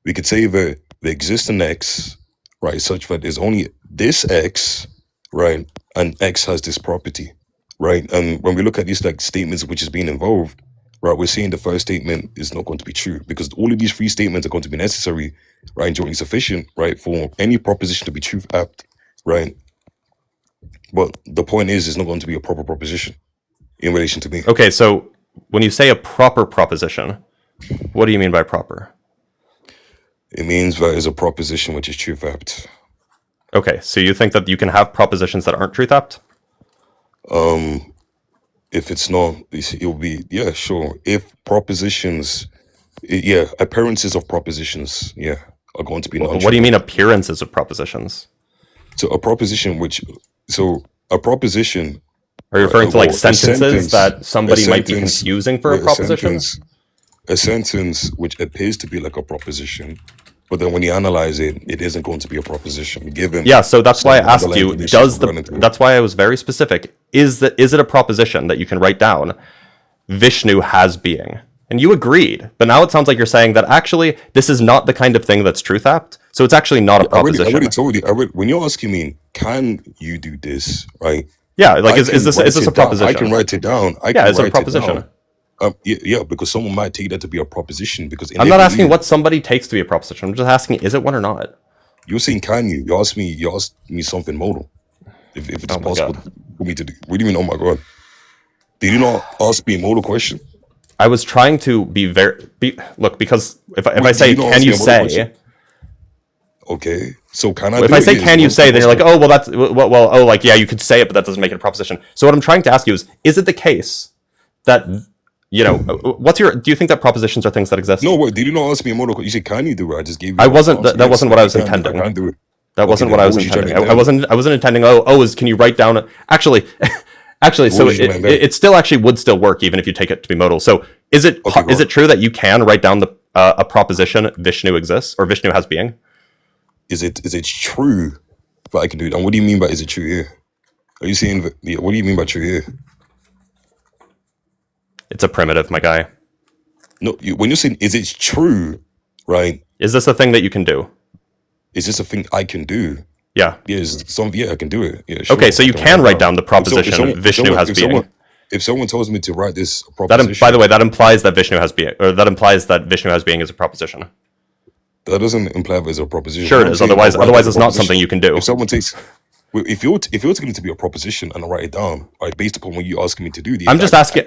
we could say that there exists an X, right, such that there's only this X, right, and X has this property, right? And when we look at these like statements which is being involved, right, we're saying the first statement is not going to be true because all of these three statements are going to be necessary, right, and jointly sufficient, right, for any proposition to be truth apt, right? But the point is, it's not going to be a proper proposition in relation to me. Okay. So when you say a proper proposition, what do you mean by proper? It means that it's a proposition which is truth apt. Okay. So you think that you can have propositions that aren't truth apt? If it's not, it'll be, yeah, sure. If propositions, yeah, appearances of propositions, yeah, are going to be What do non-truth you mean apt. appearances of propositions? So a proposition which, so a proposition Are you Right? referring to like Well, sentences that a somebody might be sentence, confusing for a with proposition? a sentence which appears to be like a proposition, but then when you analyze it, it isn't going to be a proposition given Yeah, so that's why I some asked underlying you, conditions we've run into. that's why I was very specific. Is it a proposition that you can write down Vishnu has being? And you agreed. But now it sounds like you're saying that actually this is not the kind of thing that's truth apt. So it's actually not a I already proposition. told you. When you're asking me, can you do this, right? Yeah, like I is can this write is this a it down. I proposition? can write it down. I Yeah, can is it a write it proposition? down. Yeah, because someone might take that to be a proposition. Because in I'm their not asking belief, what somebody takes to be a proposition. I'm just asking, is it one or not? you're saying, can you? You asked me something modal. If it's Oh my possible God. for me to do. What do you mean? Oh my God! Did you not ask me a modal question? I was trying to look, because if I Wait, say, did you not can ask you me a modal say? question? Okay, so can I? If do I it? say, Yeah, can you it's say, then you're like, possible. oh, well, that's, oh, like, yeah, you could say it, but that doesn't make it a proposition. So what I'm trying to ask you is it the case that, do you think that propositions are things that exist? No, wait, did you not ask me a modal question? You said, can you do it? I just gave you I the wasn't, answer. that Yes, wasn't what I was can do it. I intending. can do it. That Okay, wasn't then what I what was was you trying to intending. get at? I wasn't intending, can you write down, actually, so was you trying to get at? it still actually would still work even if you take it to be modal. So is it Okay, go is on. it true that you can write down a proposition Vishnu exists or Vishnu has being? Is it true that I can do it? And what do you mean by is it true here? Are you saying what do you mean by true here? It's a primitive, my guy. No, when you're saying is it true, right? Is this a thing that you can do? Is this a thing I can do? Yeah. Yeah, I can do it. Yeah, sure. Okay, so I you can can write write down the proposition Vishnu has being. If someone tells me to write this By proposition, the way, that implies that Vishnu has being, or that implies that Vishnu has being is a proposition. that doesn't imply there's a proposition. Sure, What it I'm is. saying, Otherwise, write otherwise, down it's the not something you can do. If someone takes, if you're taking it to be a proposition and I write it down, right, based upon what you're asking me to do, I'm just asking,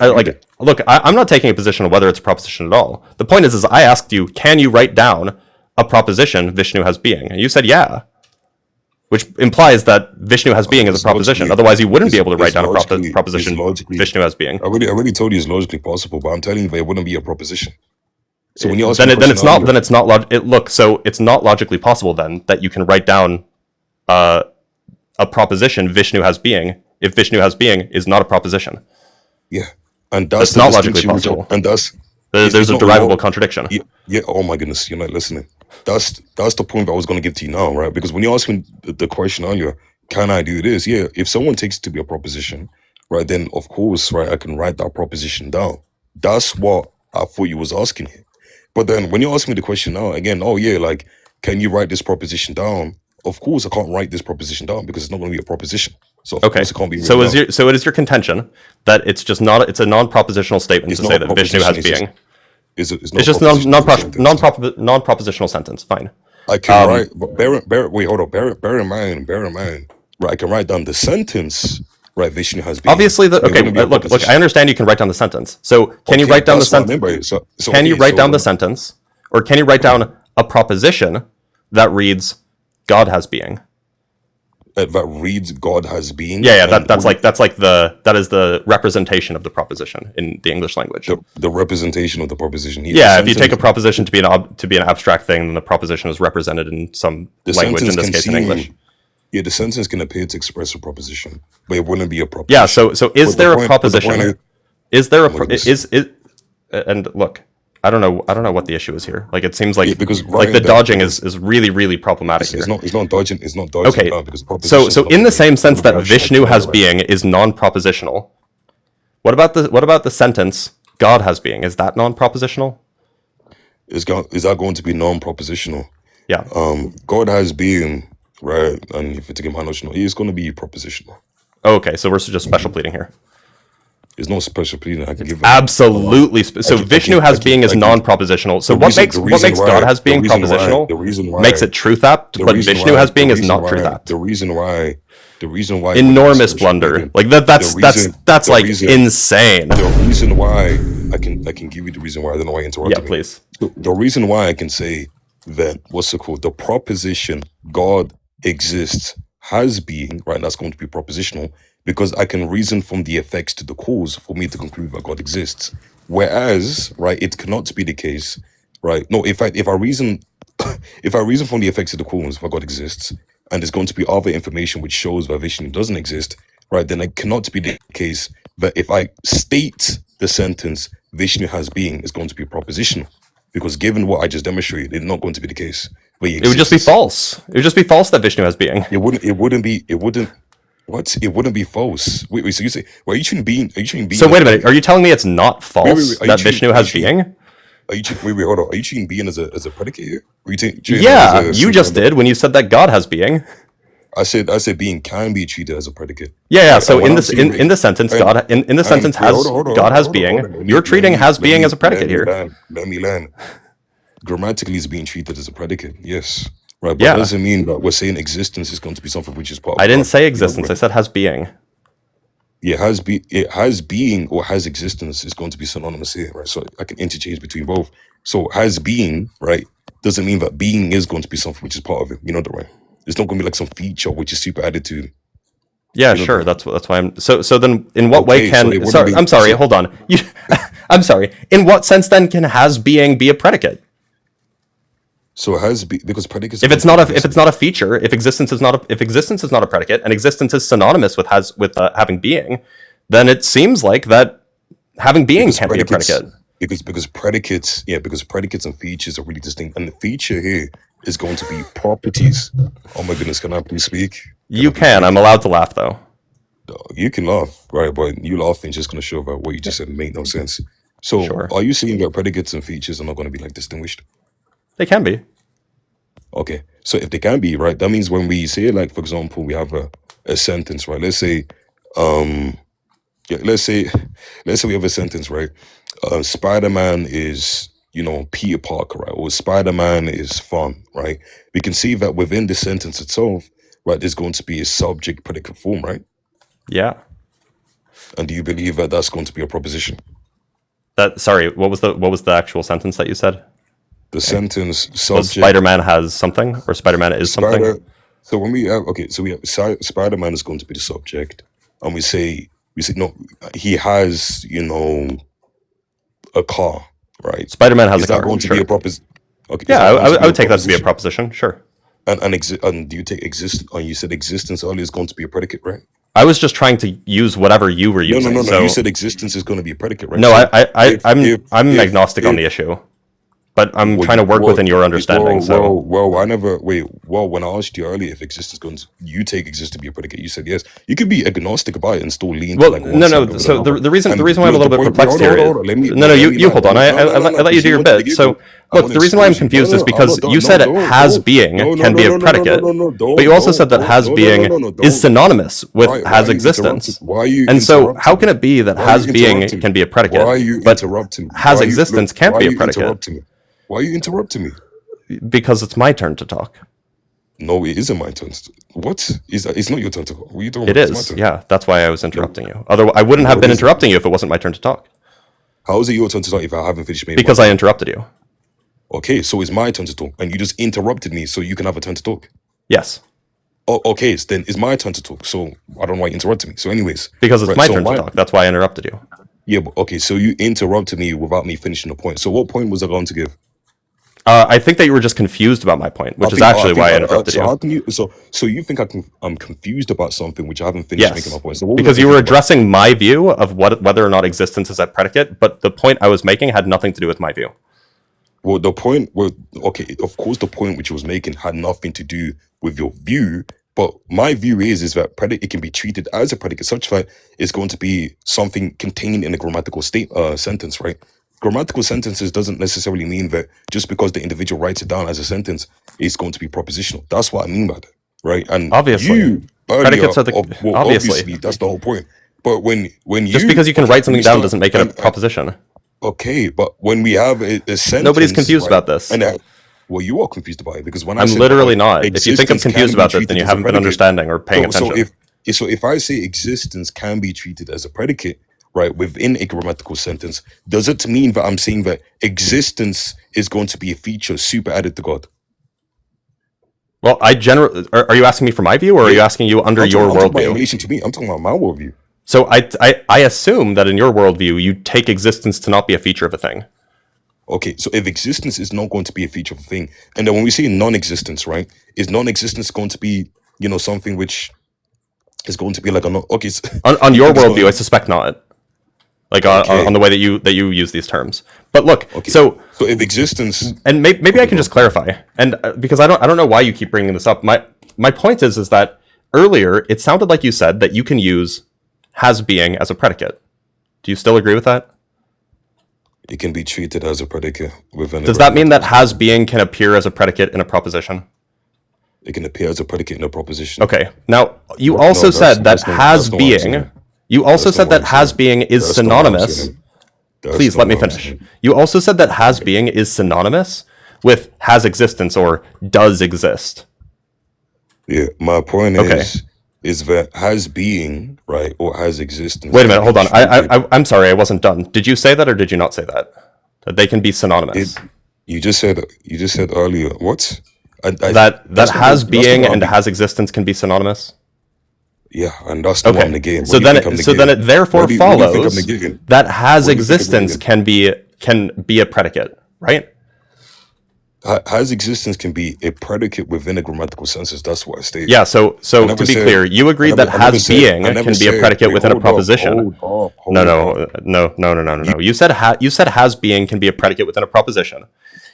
look, I'm not taking a position on whether it's a proposition at all. The point is I asked you, can you write down a proposition Vishnu has being? And you said, yeah. Which implies that Vishnu has being as a proposition. Otherwise, you wouldn't be able to write down a proposition Vishnu has being. I already told you it's logically possible, but I'm telling you that it wouldn't be a proposition. So when you ask Then me it's not. So it's not logically possible then that you can write down a proposition Vishnu has being if Vishnu has being is not a proposition. Yeah, and that's not logically possible. And that's There's a derivable contradiction. Yeah. Oh my goodness, you're not listening. That's the point that I was going to give to you now, right? Because when you asked me the question earlier, can I do this? Yeah, if someone takes it to be a proposition, right, then of course, right, I can write that proposition down. That's what I thought you was asking here. But then when you ask me the question now, again, oh yeah, like, can you write this proposition down? Of course, I can't write this proposition down because it's not going to be a proposition. So of course, it can't be. So it is your contention that it's just not. It's a non-propositional statement to say that Vishnu has being. It's just non-propositional sentence. Fine. I can write, but bear in mind, right? I can write down the sentence, right? Vishnu has been. Obviously, look. I understand you can write down the sentence. So can you write down the sentence? Can you write down the sentence, or can you write down a proposition that reads God has being? That reads God has being. Yeah. That is the representation of the proposition in the English language. The representation of the proposition. Yeah, if you take a proposition to be an abstract thing, then the proposition is represented in some language. In this case, in English. Yeah, the sentence can appear to express a proposition, but it wouldn't be a proposition. Yeah. So is there a proposition? Is there and look. I don't know what the issue is here. Like it seems like because the dodging is really, really problematic here. It's not dodging. Okay. So in the same sense that Vishnu has being is non-propositional, what about the sentence God has being? Is that non-propositional? Is that going to be non-propositional? Yeah. God has being, right? And if you take him notional, it's going to be propositional. Okay, so we're just special pleading here. There's no special pleading I can give. Absolutely. So Vishnu has being is non-propositional. So what makes God has being propositional? The reason why makes it truth apt, but Vishnu has being is not truth apt. The reason why. Enormous blunder. Like that's like insane. The reason why I can give you the reason why. I don't know why I interrupted. Yeah, please. The reason why I can say that the proposition God exists has being, right? That's going to be propositional. Because I can reason from the effects to the cause for me to conclude that God exists. Whereas, right, it cannot be the case, right? No, in fact, if I reason from the effects to the cause that God exists, and there's going to be other information which shows that Vishnu doesn't exist, right, then it cannot be the case that if I state the sentence Vishnu has being is going to be propositional, because given what I just demonstrated, it's not going to be the case. But It would just be false. It would just be false that Vishnu has being. It wouldn't be. What? It wouldn't be false. Wait. So you say, well, are you treating being? Are you treating being? So wait a minute. Are you telling me it's not false Wait, that Vishnu has being? Wait, hold on. Are you treating being as a predicate here? Or treating Yeah, it as you just did when you said that God has being. I said being can be treated as a predicate. Yeah. Right, So and in what this I'm saying, in the sentence, God in the sentence wait, has hold on, God has hold on. being. You're treating has being as a predicate here. Let me learn. Grammatically, it's being treated as a predicate. Yes. Right, but Yeah. it doesn't mean that we're saying existence is going to be something which is part of I didn't God. say existence. I said has being. Yeah, it has being or has existence is going to be synonymous here, right? So I can interchange between both. So has being, right, doesn't mean that being is going to be something which is part of it. You know that, right? It's not going to be like some feature which is super added to. Yeah, sure. That's why I'm. So then, in what way Okay, so can? it wouldn't Sorry, be- I'm sorry. so- Hold on. I'm sorry. In what sense then can has being be a predicate? So has be because predicates. If it's not a feature, if existence is not a predicate, and existence is synonymous with having being, then it seems like that having being because can't be a predicate. Because predicates, because predicates and features are really distinct, and the feature here is going to be properties. Oh my goodness, can I please speak? You can. I'm allowed to laugh though. You can laugh, right? But you laughing is just going to show that what you just said made no sense. So, Sure. are you saying that predicates and features are not going to be like distinguished? They can be. Okay, so if they can be, right, that means when we say, like, for example, we have a sentence, right? Let's say, let's say we have a sentence, right? Spider-Man is, Peter Parker, right? Or Spider-Man is fun, right? We can see that within the sentence itself, right, there's going to be a subject predicate form, right? Yeah. And do you believe that that's going to be a proposition? Sorry. What was the actual sentence that you said? The sentence Was subject. Spider-Man has something, or Spider-Man is something? So when we have Spider-Man is going to be the subject, and we say no, he has a car, right? Spider-Man has Is a that car. going to Sure. be a proposition? Okay. Yeah, I would take that to be a proposition. Sure. And do you take exist? And you said existence earlier is going to be a predicate, right? I was just trying to use whatever you were using. No. So, You said existence is going to be a predicate, right? no, So I'm agnostic on the issue, but I'm trying to work within your understanding. When I asked you earlier if existence goes, you take existence to be a predicate. You said yes. You could be agnostic about it and still lean. Well, to like one side over So another. the reason And why I'm a little bit point- perplexed here. hold on, let me- No, let me you land. hold on. I No, let you do your bit. So look, the reason why I'm confused is because you said has being can be a predicate, but you also said that has being is synonymous with Why has are you existence. interrupting? Why are you And so, interrupting how me? can it be that Why are has you being interrupting can be a Why predicate, are you but interrupting me? has Why are you- existence look, can't why be are a you predicate? interrupting me? Why are you interrupting me? Because it's my turn to talk. No, it isn't my turn. What is that? It's not your turn to talk. What are you talking It about? It's my is. turn. Yeah, that's why I was interrupting you. Otherwise, I wouldn't have been it isn't. interrupting you if it wasn't my turn to talk. How is it your turn to talk if I haven't finished making Because I interrupted you. Okay, so it's my turn to talk, and you just interrupted me so you can have a turn to talk. Yes, Oh, okay, so then it's my turn to talk. So I don't know why you interrupted me. So, anyways, because it's right, my so turn to talk. That's why I interrupted you. Yeah, but okay, so you interrupted me without me finishing the point. So what point was I going to give? I think that you were just confused about my point, which is actually why I interrupted so you. How can you? So you think I'm confused about something which I haven't finished making my point? So what was I because you were thinking about? addressing my view of whether or not existence is a predicate, but the point I was making had nothing to do with my view. Well, the point, okay, of course, the point which you was making had nothing to do with your view, but my view is that predicate can be treated as a predicate, such that it's going to be something contained in a grammatical sentence, right? Grammatical sentences doesn't necessarily mean that just because the individual writes it down as a sentence, it's going to be propositional. That's what I mean by that, right? And Obviously. you earlier, Predicates are well, obviously, that's the whole point. But when you Just because you can write something we down start- doesn't make it a and- proposition. Okay, but when we have a sentence, Nobody's confused right, about this. Well, you are confused about it because when I I'm said literally that, not. If you think I'm existence can confused be about this, then treated you as a haven't been predicate. understanding or paying So attention. if I say existence can be treated as a predicate, right, within a grammatical sentence, does it mean that I'm saying that existence is going to be a feature super added to God? Well, are you asking me for my view, or are you asking you under your I'm talking about in worldview? relation to me. I'm talking about my worldview. So I assume that in your worldview, you take existence to not be a feature of a thing. Okay, so if existence is not going to be a feature of a thing, and then when we say non-existence, right, is non-existence going to be, something which It's going to be like okay. On your it's worldview, I going- suspect not. Like Okay. on the way that you use these terms. But look, Okay. so if existence, and maybe I can just clarify, and because I don't know why you keep bringing this up. My point is that earlier it sounded like you said that you can use has being as a predicate. Do you still agree with that? it can be treated as a predicate within. Does that mean that has being can appear as a predicate in a proposition? It can appear as a predicate in a proposition. Okay. Now you No, also said that that's not has what I'm being. saying. You also That's said not what that I'm has saying. being is That's not what I'm synonymous. saying. That's Please not let me what I'm finish. saying. You also said that has being is synonymous with has existence or does exist. Yeah, my point Okay. is that has being, right, or has existence. Wait a minute, hold on. treated- I'm sorry, I wasn't done. Did you say that or did you not say that? That they can be synonymous. You just said earlier what? That that's not has what- that's not being what and I'm- has existence can be synonymous. Yeah, and that's the one Okay. again. So then it therefore follows that has existence can be a predicate, right? Has existence can be a predicate within a grammatical census. That's what I stated. Yeah, so I never to be said- clear, you agreed that I never has said- being I never can be a said- predicate wait, within a hold up, proposition. hold up. No. You said has being can be a predicate within a proposition.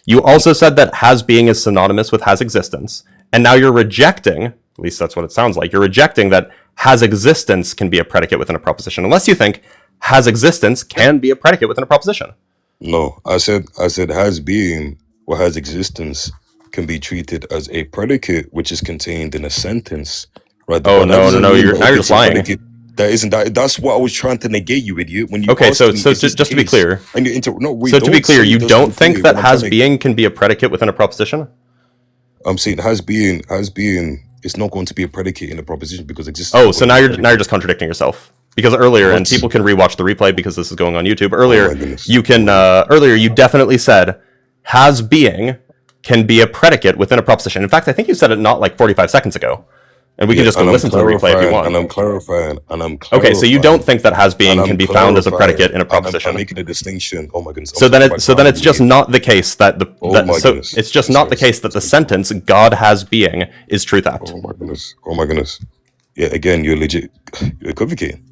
You also said that has being is synonymous with has existence. And now you're rejecting, at least that's what it sounds like, you're rejecting that has existence can be a predicate within a proposition, unless you think has existence can be a predicate within a proposition. No, I said has being or has existence can be treated as a predicate which is contained in a sentence. Right? Oh, But that no, doesn't no, mean you're- that now if you're it's just a lying. predicate, that isn't that. That's what I was trying to negate, you idiot. When you Okay, asked so me, is this just the to be case? clear, And you no, wait, so to be don't clear, say you it doesn't don't think include that when I'm has trying to- being can be a predicate within a proposition? I'm saying has being it's not going to be a predicate in a proposition because existence. Oh, is so going now to be a you're predicate. just contradicting yourself. Because earlier, and What? people can rewatch the replay because this is going on YouTube. Oh Earlier, my goodness. you can earlier you definitely said has being can be a predicate within a proposition. In fact, I think you said it not like 45 seconds ago. And we can Yeah, just go and I'm listen to the replay if you clarifying, want. And I'm clarifying. Okay, so you don't think that has being and can I'm be found as a clarifying, predicate in a and I'm proposition? making a distinction. Oh my goodness. So then it's just not the case that Oh that, my so goodness. it's just not the case that the sentence God has being is truth apt. Oh my goodness. Oh my goodness. Yeah, again, you're legit. You're equivocating.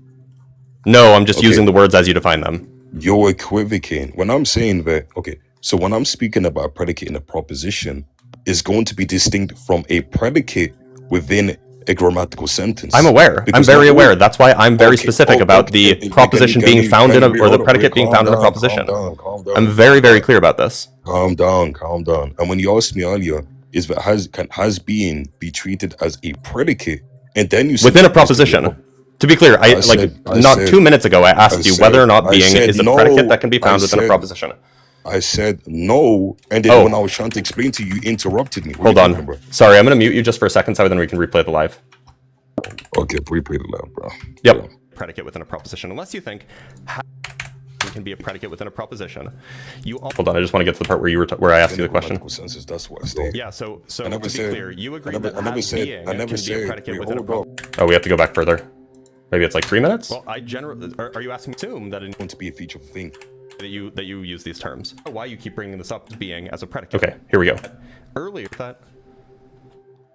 No, I'm just Okay. using the words as you define them. You're equivocating. When I'm saying that, okay, so when I'm speaking about a predicate in a proposition, it's going to be distinct from a predicate within a grammatical sentence. I'm aware. I'm Because very not all- aware. That's why I'm very Okay, specific oh, about okay, the proposition being found in a, or the predicate being found in a proposition. Calm down. I'm very, very clear about this. Calm down. And when you asked me earlier, is that has being be treated as a predicate, and then you said Within a that this could be proposition. To be clear, I not 2 minutes ago I asked you whether or not I being said is a no. predicate that can be found I within a said- proposition. I said no, and then Oh. when I was trying to explain to you, you interrupted me. What Hold are you talking on. about? Sorry, I'm going to mute you just for a second so then we can replay the live. Okay, replay it loud, bro. Yep. Yeah. Predicate within a proposition. Unless you think can be a predicate within a proposition. Hold on, I just want to get to the part where you were where I asked you the question. Grammatical senses, that's what I stated. Yeah, so I never to be said- clear, you agree I never- that I never has said- being I never can be a said- predicate wait, within a hold proposition. up. Oh, we have to go back further. Maybe it's like 3 minutes? Well, I generally are you asking assume that Going to be a feature of a thing. that you use these terms? Why you keep bringing this up being as a predicate? Okay, here we go. Earlier that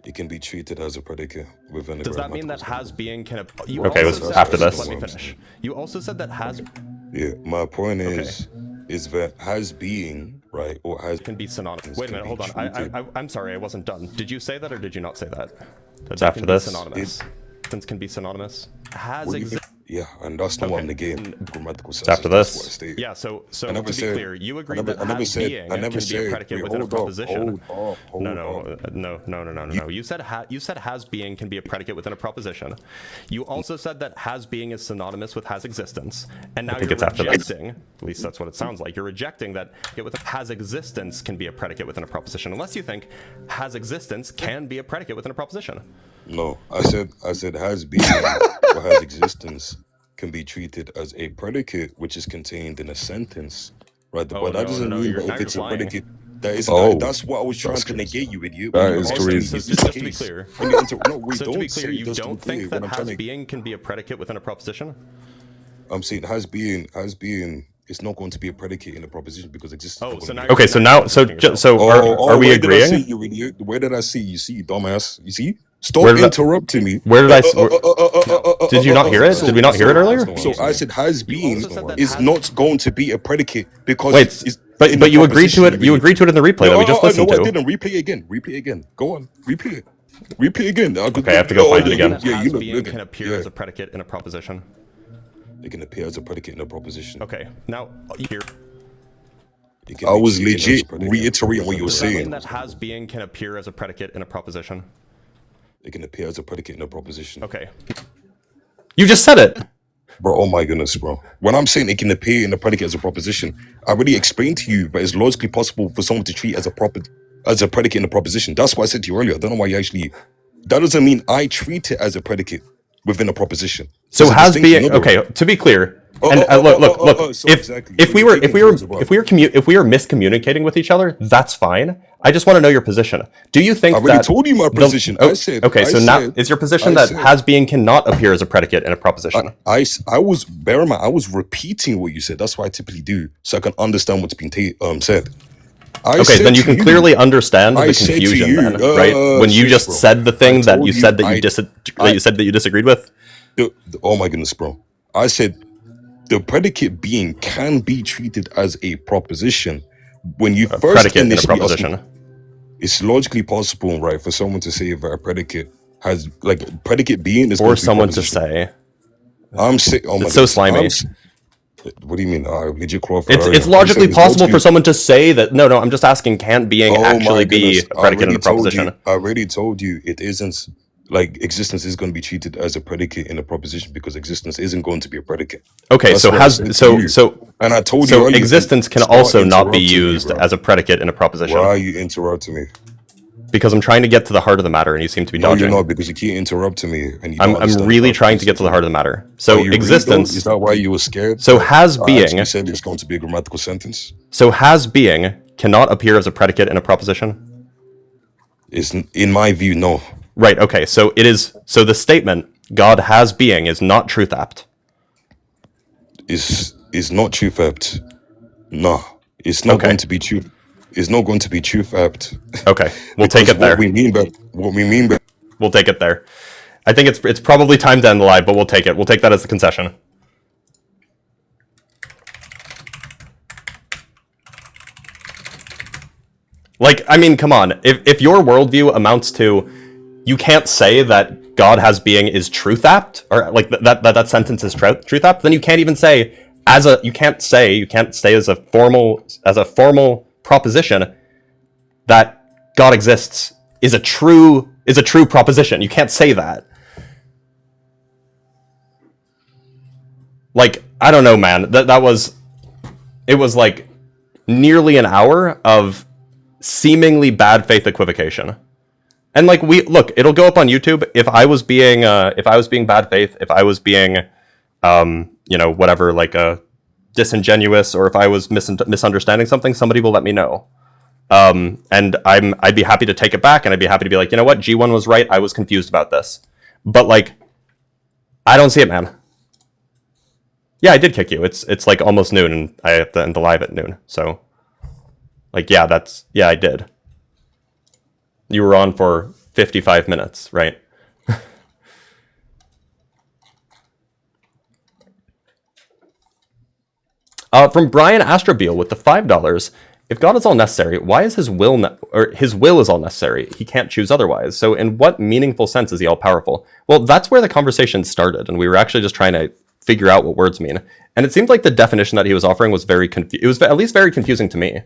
It can be treated as a predicate within a does that mean that grammatical has being can you Okay, also was said- after let this. me finish. You also said that has sense. Yeah, my point is that has being, right, or has can be synonymous. Wait a can minute, be hold on. treated. I'm sorry, I wasn't done. Did you say that or did you not say that? That after can be this. synonymous. Since can be synonymous. Has What do you exi- think? Yeah, and that's not what I'm Okay. negating. Grammatical sense. after That's this. what I stated. Yeah, so I never to be said- clear, you agree I never- that I never has said- being I never can be a said- predicate wait, within a hold up, proposition. hold No. You said you said has being can be a predicate within a proposition. You also said that has being is synonymous with has existence, and now think you're it's after this. rejecting. At least that's what it sounds like. You're rejecting that has existence can be a predicate within a proposition, unless you think has existence can be a predicate within a proposition. No, I said has being or has existence can be treated as a predicate which is contained in a sentence, right? Oh, but that no, doesn't no, mean you're- that now if you're it's a lying. predicate, that isn't. Oh, that's what I was trying that's to crazy. negate you, idiot. That when you is asked me, crazy. is So this just the to be case? clear. When you no, wait, So don't to be say clear, it, you just to be don't clear, think when that I'm trying has to- being can be a predicate within a proposition? I'm saying has being it's not going to be a predicate in a proposition because existence. Oh, is so going now to be- you're- Okay, so now, so Yourself. so are we where did I see agreeing? you, idiot? Where did I see you? See, dumbass. You see? Stop Where did I, interrupting me. where did I? Did you not hear it? Did we not hear it earlier? So I said has been is not going to be a predicate because Wait, it's in the but you agreed to proposition it. You agreed to it in the replay that we just listened no, to. I didn't. Replay again. Replay again. Go on. Replay it. Replay again. Okay, I have to go find it again. Yeah, you look. Can appear as a predicate in a proposition. It can appear as a predicate in a proposition. Okay, now here. I was legit reiterating what you were saying. That has being can appear as a predicate in a proposition. It can appear as a predicate in a proposition. Okay. You just said it. Bro, oh my goodness, bro. When I'm saying it can appear in a predicate as a proposition, I already explained to you that it's logically possible for someone to treat as a predicate in a proposition. That's what I said to you earlier. I don't know why you actually... That doesn't mean I treat it as a predicate within a proposition. So has being... Okay, to be clear... Look. So if exactly. if we were miscommunicating with each other, that's fine. I just want to know your position. Do you think I already told you my position. I said. Okay, so now is your position that has being cannot appear as a predicate in a proposition? I was bear in mind, I was repeating what you said. That's what I typically do, so I can understand what's being said. Okay, then you can clearly understand the confusion, then, right? When you just said the thing that you said that you disagreed with. Oh my goodness, bro! I said. The predicate being can be treated as a proposition when you first initially ask, it's logically possible, right, for someone to say that a predicate has predicate being is or someone to say. I'm sick. Oh my it's so slimy. What do you mean? Legit it's logically possible for someone to say that. No, I'm just asking. Can being actually be a predicate in a proposition? I already told you it isn't. Like existence is going to be treated as a predicate in a proposition because existence isn't going to be a predicate. Okay, so and I told you earlier, existence can also not be used as a predicate in a proposition. Why are you interrupting me? Because I'm trying to get to the heart of the matter, and you seem to be dodging. No, you're not, because you keep interrupting me, and you I'm really trying to get to the heart of the matter. So existence is that why you were scared? So has being. You said it's going to be a grammatical sentence. So has being cannot appear as a predicate in a proposition. It's in my view, no. Right, okay, so it is, so the statement, God has being, is not truth apt. Is not truth apt. No, it's not going to be truth. It's not going to be truth apt. Okay, we'll take it there. What we mean by we'll take it there. I think it's probably time to end the live, but we'll take it. We'll take that as the concession. Like, I mean, come on. If your worldview amounts to you can't say that God has being is truth apt, or like that sentence is truth apt, then you can't even say you can't say as a formal proposition that God exists is a true proposition. You can't say that. Like, I don't know, man. It was like nearly an hour of seemingly bad faith equivocation. And like it'll go up on YouTube. If I was being bad faith, if I was being, whatever, like disingenuous, or if I was misunderstanding something, somebody will let me know. And I'd be happy to take it back, and I'd be happy to be like, you know what, G1 was right. I was confused about this, but like, I don't see it, man. Yeah, I did kick you. It's like almost noon, and I have to end the live at noon. So, like, yeah, I did. You were on for 55 minutes, right? From Brian Astrobeal with the $5. If God is all necessary, why is his will his will is all necessary? He can't choose otherwise. So in what meaningful sense is he all powerful? Well, that's where the conversation started, and we were actually just trying to figure out what words mean. And it seemed like the definition that he was offering was it was at least very confusing to me.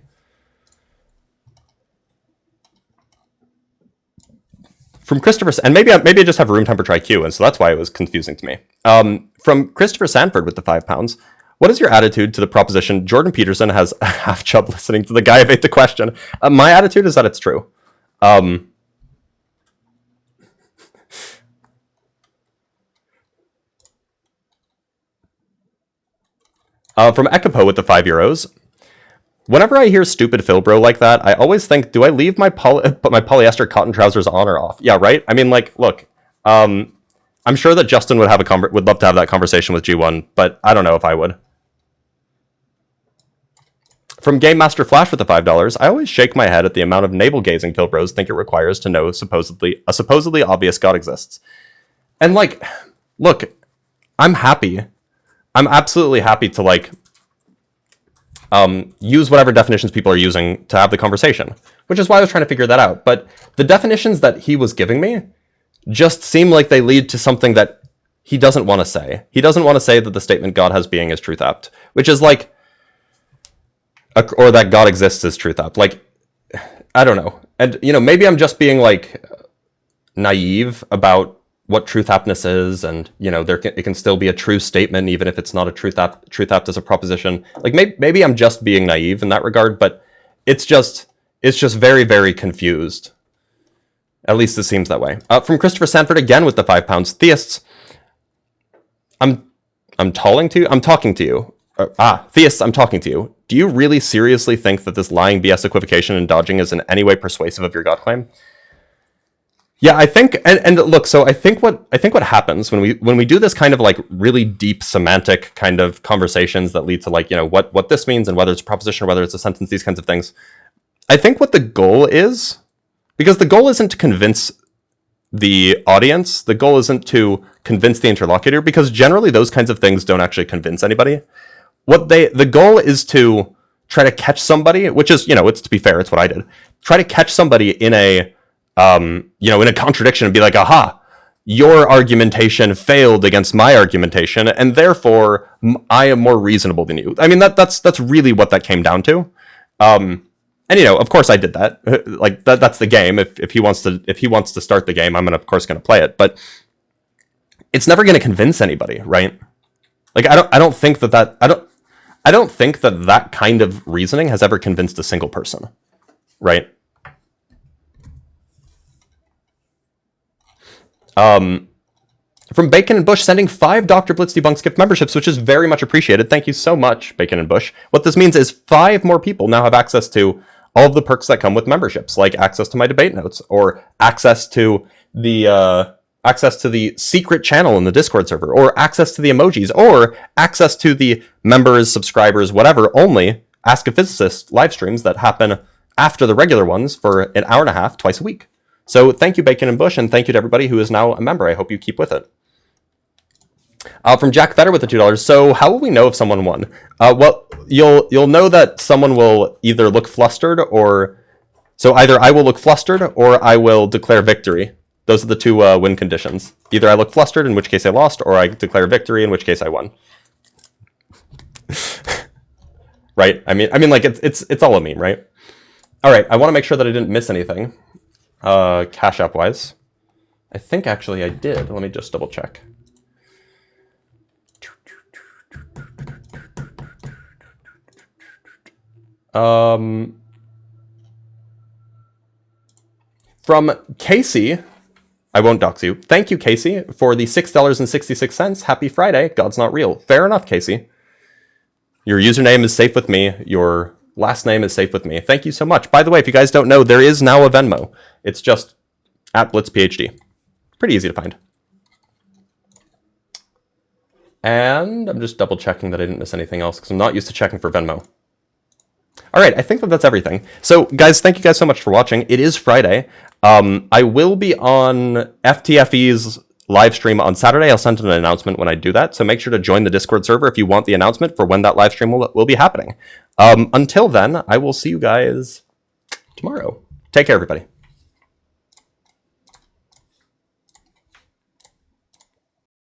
From Christopher, and maybe I just have room temperature IQ, and so that's why it was confusing to me. From Christopher Sanford with the £5. What is your attitude to the proposition Jordan Peterson has a half chub listening to the guy who made the question? My attitude is that it's true. From Ekipo with the €5. Whenever I hear stupid Philbro like that, I always think, do I leave my polyester cotton trousers on or off? Yeah, right? I mean, like, look, I'm sure that Justin would would love to have that conversation with G1, but I don't know if I would. From Game Master Flash with the $5, I always shake my head at the amount of navel-gazing Pilbros think it requires to know a supposedly obvious God exists. And, like, look, I'm happy. I'm absolutely happy to, like, use whatever definitions people are using to have the conversation, which is why I was trying to figure that out. But the definitions that he was giving me just seem like they lead to something that he doesn't want to say. He doesn't want to say that the statement God has being is truth apt, which is like, or that God exists is truth apt. Like, I don't know. And, you know, maybe I'm just being, like, naive about what truth aptness is, and, you know, it can still be a true statement even if it's not a truth apt as a proposition. Like, maybe I'm just being naive in that regard, but it's just very, very confused. At least it seems that way. From Christopher Sanford again with the £5. Theists, I'm talking to you. Theists, I'm talking to you. Do you really seriously think that this lying, BS equivocation and dodging is in any way persuasive of your God claim? Yeah, I think, and look, so I think what happens when we do this kind of like really deep semantic kind of conversations that lead to, like, you know, what this means and whether it's a proposition or whether it's a sentence, these kinds of things. I think what the goal is, because the goal isn't to convince the audience, the goal isn't to convince the interlocutor, because generally those kinds of things don't actually convince anybody. The goal is to try to catch somebody, which is, you know, it's, to be fair, it's what I did. Try to catch somebody in a in a contradiction and be like, aha, your argumentation failed against my argumentation, and therefore I am more reasonable than you. I mean, that's really what that came down to. And, you know, of course I did that. Like, that's the game. If he wants to start the game, I'm of course going to play it, but it's never going to convince anybody, right? Like, I don't think that kind of reasoning has ever convinced a single person, right? From Bacon and Bush, sending 5 Dr. Blitz Debunks gift memberships, which is very much appreciated. Thank you so much, Bacon and Bush. What this means is 5 more people now have access to all of the perks that come with memberships, like access to my debate notes, or access to the secret channel in the Discord server, or access to the emojis, or access to the members, subscribers, whatever, only Ask a Physicist live streams that happen after the regular ones for an hour and a half twice a week. So thank you, Bacon and Bush, and thank you to everybody who is now a member. I hope you keep with it. From Jack Fetter with the $2. So how will we know if someone won? Well, you'll know that someone will either look flustered, or so either I will look flustered or I will declare victory. Those are the 2 win conditions. Either I look flustered, in which case I lost, or I declare victory, in which case I won. Right? I mean, like, it's all a meme, right? All right. I want to make sure that I didn't miss anything. Cash App wise, I think actually I did. Let me just double check. From Casey, I won't dox you. Thank you, Casey, for the $6.66. Happy Friday. God's not real. Fair enough, Casey. Your username is safe with me. Your last name is safe with me. Thank you so much. By the way, if you guys don't know, there is now a Venmo. It's just @BlitzPhD. Pretty easy to find. And I'm just double checking that I didn't miss anything else, because I'm not used to checking for Venmo. All right, I think that's everything. So, guys, thank you guys so much for watching. It is Friday. I will be on FTFE's live stream on Saturday. I'll send an announcement when I do that. So make sure to join the Discord server if you want the announcement for when that live stream will be happening. Until then, I will see you guys tomorrow. Take care, everybody.